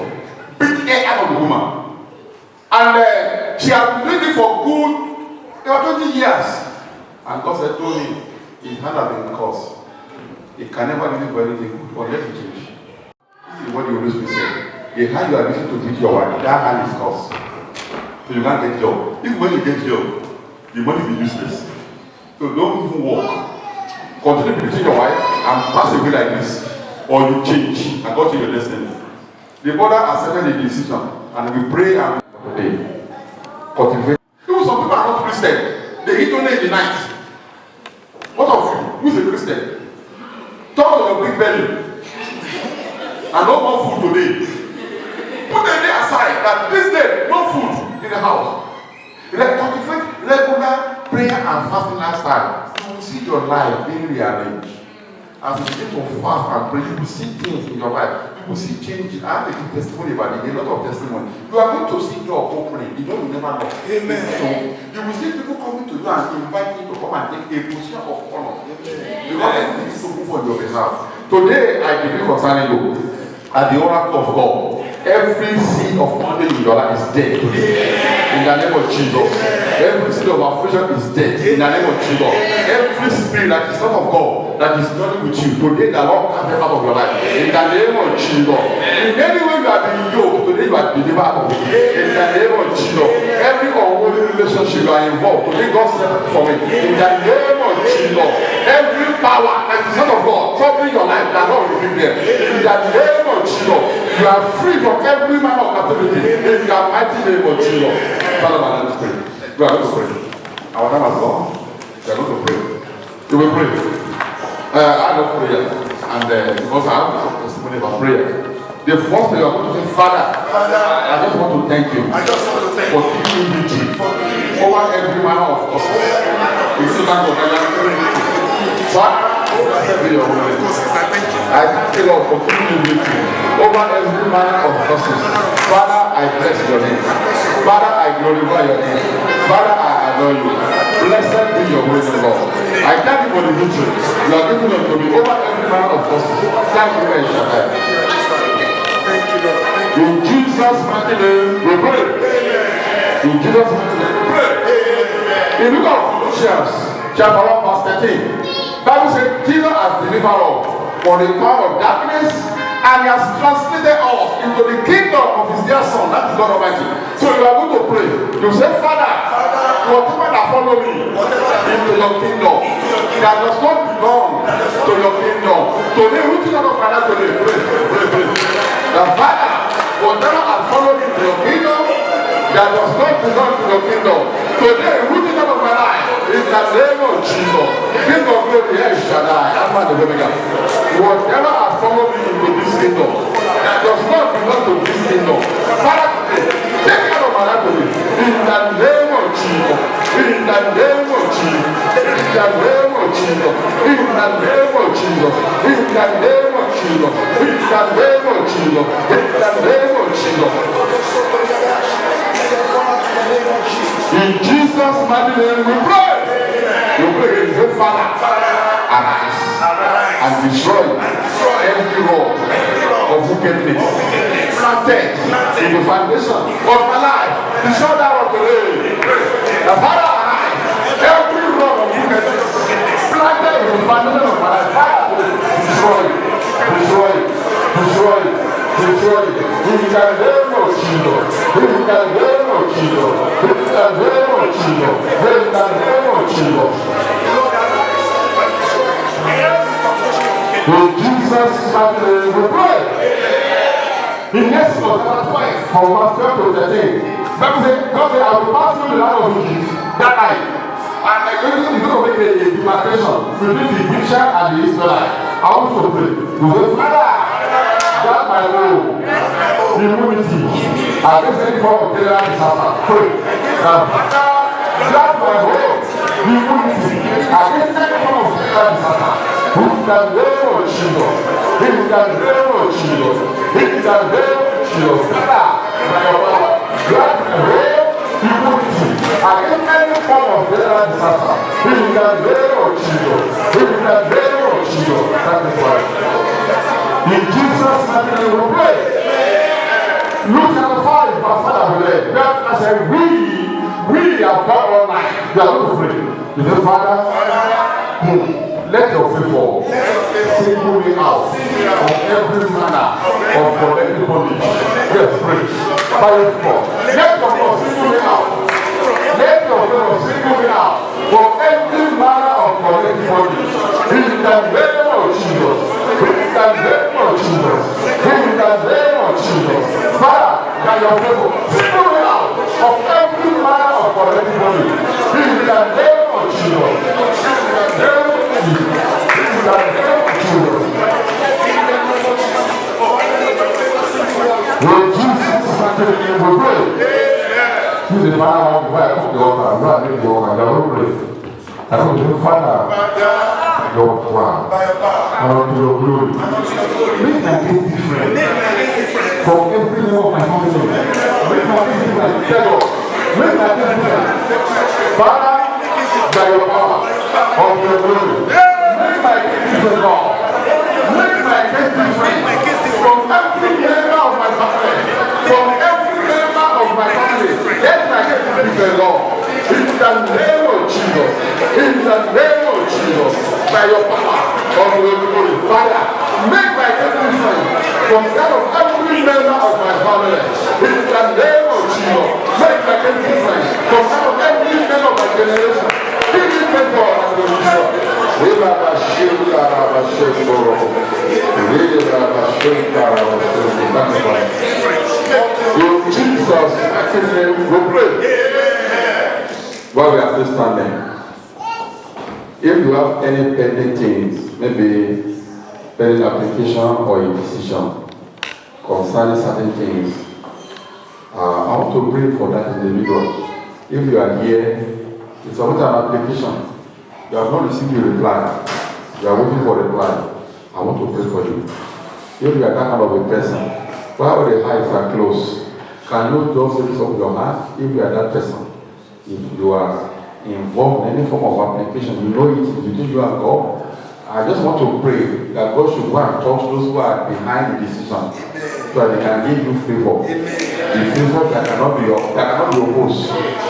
Beat the air out of the woman. And she had been doing it for good 20 years. And God said to him, his hand has been cursed. He can never use it for anything good unless he change. This is what the Holy Spirit said. The hand you are using to beat your wife, that hand is cursed. So you can't get job. Even when you get job, the money will be useless. So don't even work. Continue beating your wife and pass away like this. Or you change and go to your destiny. The brother accepted the decision and we pray and pray. Cultivate. Even some people are not Christian. They eat only in the night. What of you? Who is a Christian? Talk to your big belly. And no more food today. Put the day aside that this day, no food in the house. Cultivate regular prayer and fasting lifestyle. You will see your life being rearranged. As you begin to fast and pray, you will see things in your life. You will see changes. I have a good testimony about it, a lot of testimony. You are going to see door opening. You don't never know. Amen. So, you will see people coming to you and inviting you to come and take a position of honor. Because everything is to move on your behalf. Today, I believe concerning you at the oracle of God. Every seed of bondage in your life is dead today. In the name of Jesus. Every seed of affliction is dead. In the name of Jesus. Every spirit that is not of God, that is not with you, today the Lord cast them out of your life. In the name of Jesus. In any way you are being yoked, today you are delivered out of it. In the name of Jesus. Every unholy relationship you are involved, today God separate from it. In the name of Jesus. Every power that is not of God troubling your life, the Lord will be there. In the name of Jesus. You are free from every manner of captivity. In the mighty name of Jesus. Father, my name is pray. We are going to pray. Our time has gone. We are going to pray. You will pray. I love prayer. And because I have some testimony about prayer. The first thing you are going to say, Father, I just want to thank you for giving me victory over every manner of causes. You see, man, Father, I thank you, Lord, for giving me victory over every manner of causes. Father, I bless your name. Father, I glorify your name. Father, I adore you. Blessed be your holy name, Lord. I thank you for the victory you are giving unto me over every manner of causes. Thank you, El Shaddai. In Jesus' mighty name, we pray. In Jesus' mighty name, we pray. In the book of Colossians, chapter 1, verse 13, Bible says, Jesus has delivered us from the power of darkness, and he has translated us into the kingdom of his dear son. That is God Almighty. So you are going to pray. You say, Father, whatever that follow me into your kingdom, that does not belong to your kingdom. Today, which is not of my life today? Pray, pray, pray. The Father, whatever has followed into your kingdom, that does not belong to your kingdom. Today, which is not of my life? In the name of Jesus, King of glory, El Shaddai, Alpha and Omega. Whatever has followed me into this kingdom, that does not belong to this kingdom, Father, take care of my life today. In the name of Jesus. In the name of Jesus. In the name of Jesus. In the name of Jesus. In the name of Jesus. In the name of Jesus. In the name of Jesus. In Jesus' mighty name we pray. You pray, you say, Father, arise and destroy every rock of wickedness planted in the foundation of my life. Destroy that rock today. The Father, arise. Every rock of wickedness planted in the foundation of my life. Father, destroy it. Destroy it. Destroy it. Destroy it. In the name of Jesus. In the name of Jesus. In the name of Jesus. In the name of Jesus. In Jesus' mighty name we pray. In Exodus chapter 12, from verse 12 to 13, Bible says, God said, I will pass through the land of Egypt that night. And the Egyptians is going to make a demarcation between the Egyptian and the Israelite. I want you to pray. You say, Father, that my role, immunity, against any form of general disaster. Pray. Father, that my role, immunity, against any form of general disaster. In the name of Jesus. In the name of Jesus. In the name of Jesus. Father, by your power, that my role, immunity, against any form of general disaster. In the name of Jesus. In the name of Jesus. That is why. In Jesus' name we pray. Luke chapter 5, verse 5. I said, we have done all night. We are going to pray. You say, Father, let your favor single me out of every manner of collective bondage. Yes, pray. By your favor. Let your favor single me out. Let your favor single me out from every manner of collective bondage. In the name of Jesus. In the name of Jesus. In the name of Jesus. Father, by your favor, single me out of every manner of collective bondage. In the name of Jesus. In the name of Jesus. In the name of Jesus. When Jesus started in the way, he said, Father, I come to the altar. I'm not in the altar. I don't pray. I come to the Father. Your power, and unto your glory. Make my case different from every member of my family. Make my case different. Tell God. Make my case different. Father, by your power, of your glory. Make my case different, God. Make my case different from every member of my family. my family. Let my name be the Lord. In the name of Jesus. In the name of Jesus. By your power of the Holy Father, make my name different from that of every member of my family. In the name of Jesus. Make my name different from that of every member of my generation. Give me favor and provision. In Jesus' name we pray. While we are still standing, if you have any pending things, maybe pending application or a decision concerning certain things, I want to pray for that individual. If you are here, you submit an application, you have not received a reply, you are waiting for a reply, I want to pray for you. If you are that kind of a person, while the eyes are closed, can you just raise up your hand if you are that person? If you are involved in any form of application, you know it between you and God. I just want to pray that God should go and touch those who are behind the decision, so that they can give you favor. The favor that cannot be opposed.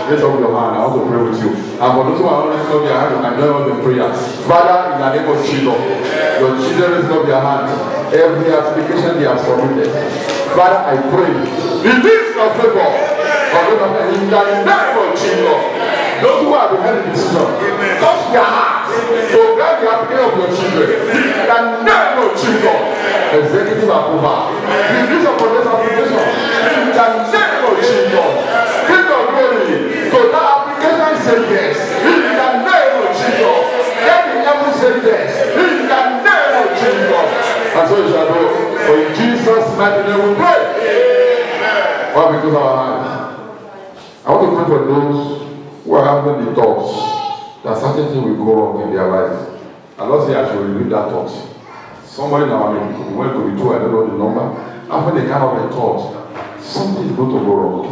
Raise up your hand. I want to pray with you. And for those who are not raising up their hand, you can join us in prayer. Father, in the name of Jesus, your children raise up their hands. Every application they have submitted, Father, I pray, release your favor. In the name of Jesus, those who are behind the decision, touch their hearts to grant the application of your children. In the name of Jesus, executive approval. Release upon this application. In the name of Jesus, King of glory, so that application say yes. In the name of Jesus, let the heaven say yes. In the name of Jesus, and so it shall be. For in Jesus' mighty name we pray. Why we close our hands? I want to pray for those who are having the thoughts that certain things will go wrong in their life. And Lord say I should reveal that thought. Somebody now may be well to be told, I don't know the number. After they kind of a thought, something is going to go wrong.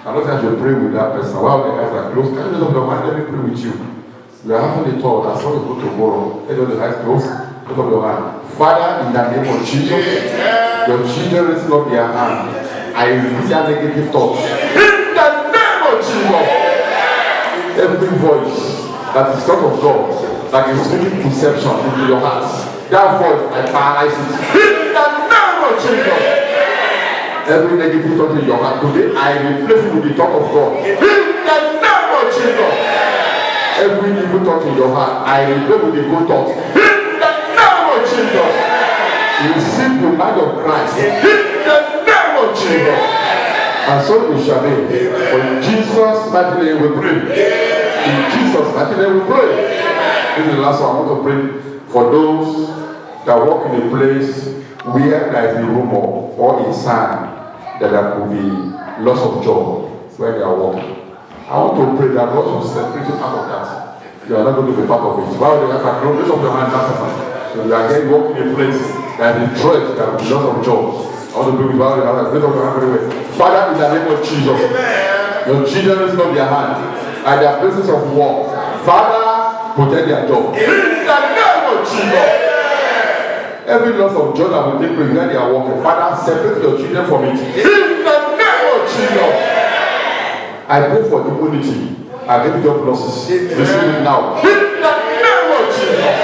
And Lord say I should pray with that person. While the eyes are closed, can you lift up your hand? Let me pray with you. You are having the thought that something is going to go wrong. Let the eyes closed. Lift up your hand. Father, in the name of Jesus, your children raise up their hand. I reveal that negative thought. In the name of Jesus, every voice that is not of God, that is speaking deception into your hearts, that voice, I paralyze it. In the name of Jesus, every negative thought in your heart today, I replace it with the thought of God. In the name of Jesus, every evil thought in your heart, I replace with the good thought. In the name of Jesus, receive the mind of Christ. In the name of Jesus, and so it shall be. For in Jesus' mighty name we pray. In Jesus' mighty name we pray. This is the last one. I want to pray for those that walk in a place where there is a rumor or a sign that there could be loss of job where they are walking. I want to pray that God will separate you out of that. You are not going to be part of it. Why would they have to raise up your hand that person? So you are again walking in a place that is a threat that will be loss of jobs. I want to pray with God. Raise up your hand everywhere. Father, in the name of Jesus, your children raise up their hand at their places of work. Father, protect their job. In the name of Jesus. Every loss of job that will take place where they are working, Father, separate your children from it. In the name of Jesus. I pray for immunity against job losses. Receive it now. In the name of Jesus.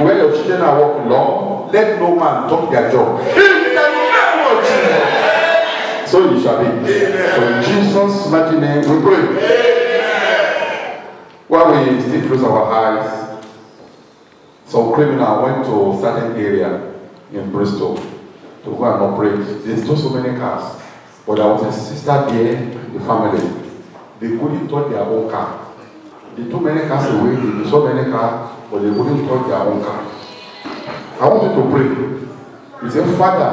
Where your children are working, Lord, let no man touch their job. In the name of Jesus. So it shall be. So in Jesus' mighty name we pray. While we still close our eyes, some criminal went to a certain area in Bristol to go and operate. They stole so many cars, but there was a sister there in the family. They couldn't touch their own car. They took many cars away, they saw many cars, but they couldn't touch their own car. I want you to pray. You say, Father,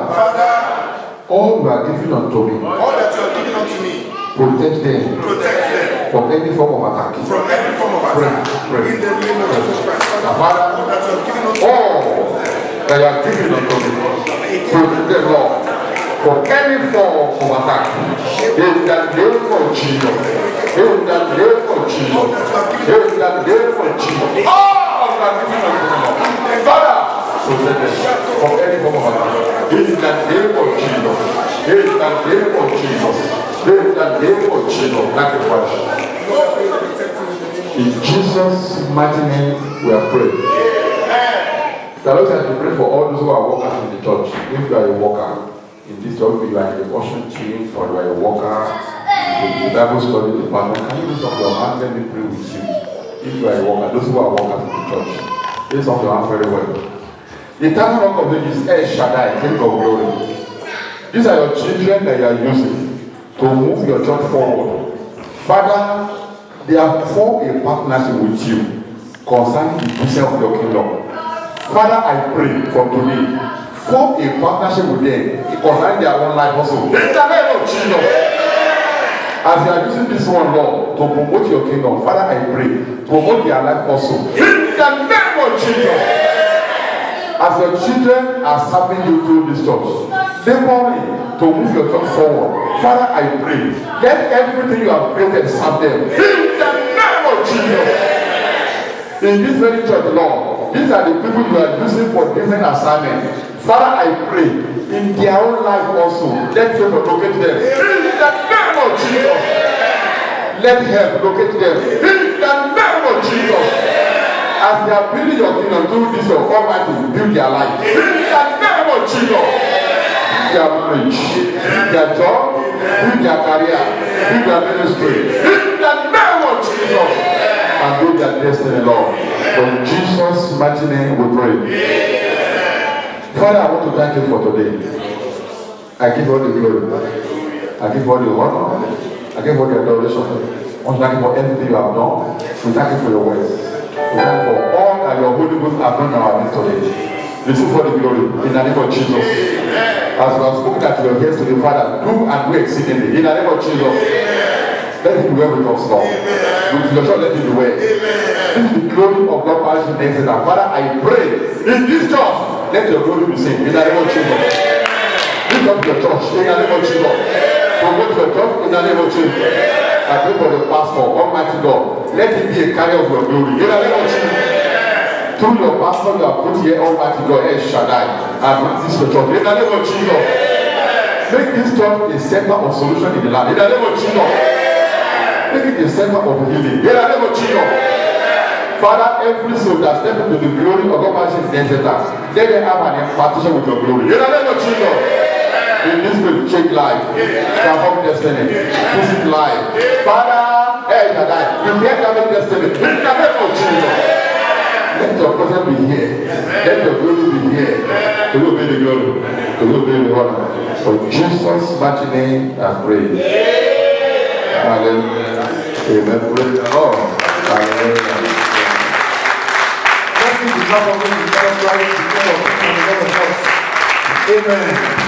all you are giving unto me, all that you are giving unto me, protect them from any form of attack. From every form of attack. Pray. In the name of Jesus Christ. Father, That you are giving unto me, all that you are giving unto me, protect them, Lord, from any form of attack. In the name of Jesus. In the name of Jesus. In the name of Jesus. All that you are giving unto me, Father, protect them from any form of attack. In the name of Jesus. In the name of Jesus. In the name of Jesus. Thank you, Father. In Jesus' mighty name, we are praying. The Lord said to pray for all those who are workers in the church. If you are a worker in this church, if you are in the worship team, or you are a worker in the Bible study department, can you lift up your hand? Let me pray with you. If you are a worker, those who are workers in the church, lift up your hand very well. The eternal rock of ages, El Shaddai, King of glory. These are your children that you are using to move your church forward. Father, they have formed a partnership with you concerning the business of your kingdom. Father, I pray from today, form a partnership with them concerning their own life also. In the name of Jesus. As they are using this one, Lord, to promote your kingdom, Father, I pray, promote their life also. In the name of Jesus. As your children are serving you through this church, laboring to move your church forward, Father, I pray, let everything you have created serve them. In the name of Jesus. In this very church, Lord, these are the people you are using for different assignments. Father, I pray, in their own life also, let favor locate them. In the name of Jesus. Let help locate them. In the name of Jesus. As they are building your kingdom through this, your Almighty build their life. In the name of Jesus. Build their marriage, build their job, build their career, build their ministry. In the name of Jesus. And build their destiny, Lord. For Jesus' mighty name we pray. Father, I want to thank you for today. I give all the glory. I give all the honor. I give all the adoration. I want to thank you for everything you have done. We thank you for your words. We thank you for all that your Holy Ghost have done in our midst today. Receive all the glory in the name of Jesus. As we have spoken at your ears today, Father, do and do exceedingly in the name of Jesus. Let it be well with us, Lord. With your church, let it be well. This is the glory of God Parish in Exeter. Father, I pray in this church, let your glory be seen in the name of Jesus. Lift up your church in the name of Jesus. Promote your church in the name of Jesus. I pray for the pastor, Almighty God. Let him be a carrier of your glory in the name of Jesus. Through your pastor, you have put here, Almighty God, El Shaddai, and bring this to church in the name of Jesus. Make this church a center of solution in the land in the name of Jesus. Make it the center of healing. In the name of Jesus. Father, every soul that steps into the glory of God in Exeter, let them have an impartation with your glory. In the name of Jesus. In this will change life, transform destiny, visit life. Father, El Shaddai, prepare that destiny. In the name of Jesus. Let your presence be here. Let your glory be here. To you be the glory. To you be the honor. For Jesus' mighty name, I pray. Hallelujah. Amen. Praise the Lord. Hallelujah. Let's give the clap of God to Jesus Christ, the King of Kings and the Lord of Lords. Amen.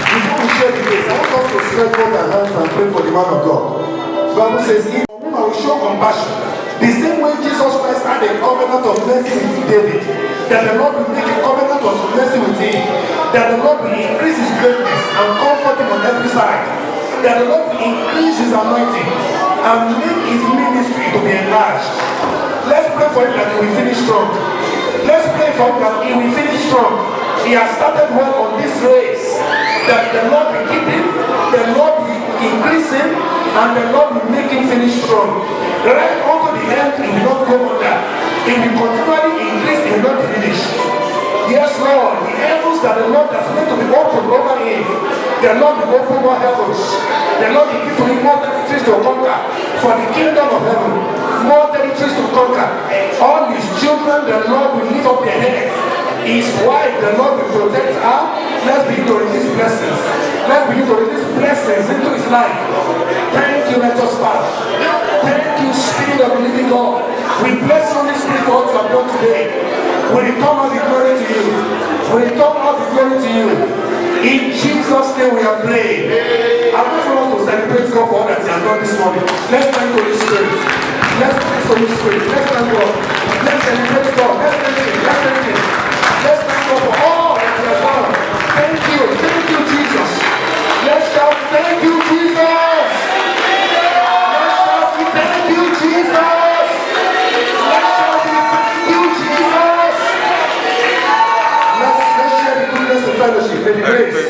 Before we share the grace, I want us to stretch forth our hands and pray for the man of God. The Bible says, "In whom I will show compassion." The same way Jesus Christ had a covenant of mercy with David, that the Lord will make a covenant of mercy with him, that the Lord will increase his greatness and comfort him on every side, that the Lord will increase his anointing and make his ministry to be enlarged. Let's pray for him that he will finish strong. Let's pray for him that he will finish strong. He has started well on this race, that the Lord will keep him, the Lord will increase him, and the Lord will make him finish strong. Right unto the end, he will not go under. He will continually increase, he will not diminish. Yes, Lord, the heavens that the Lord has made to be open over him, the Lord will open more heavens. The Lord will give to him more territories to conquer for the kingdom of heaven. More territories to conquer. All his children, the Lord will lift up their heads. His wife, the Lord will protect her. Let's begin to release blessings. Let's begin to release blessings into his life. Thank you, righteous Father. Thank you, Spirit of the living God. We bless you, Holy Spirit, for what you have done today. We return all the glory to you. We return all the glory to you. In Jesus' name we are praying. I just want to celebrate God for all that he has done this morning. Let's thank Holy Spirit. Let's thank Holy Spirit. Let's thank God. Let's celebrate God. Let's thank him. Let's thank him. Let's thank God for all that he has done. Thank you. Thank you, Jesus. Let's shout, thank you, Jesus. Let's shout, thank you, Jesus. Let's shout, thank you, Jesus. Let's share the goodness of fellowship. May the grace.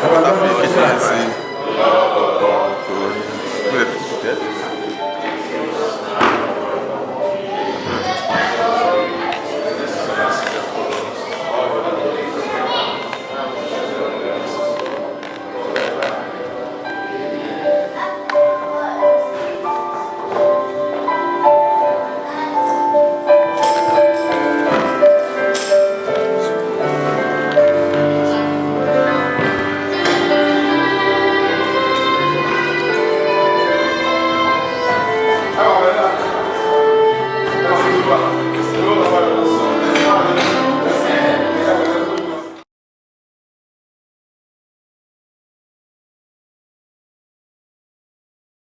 Our Lord Jesus Christ.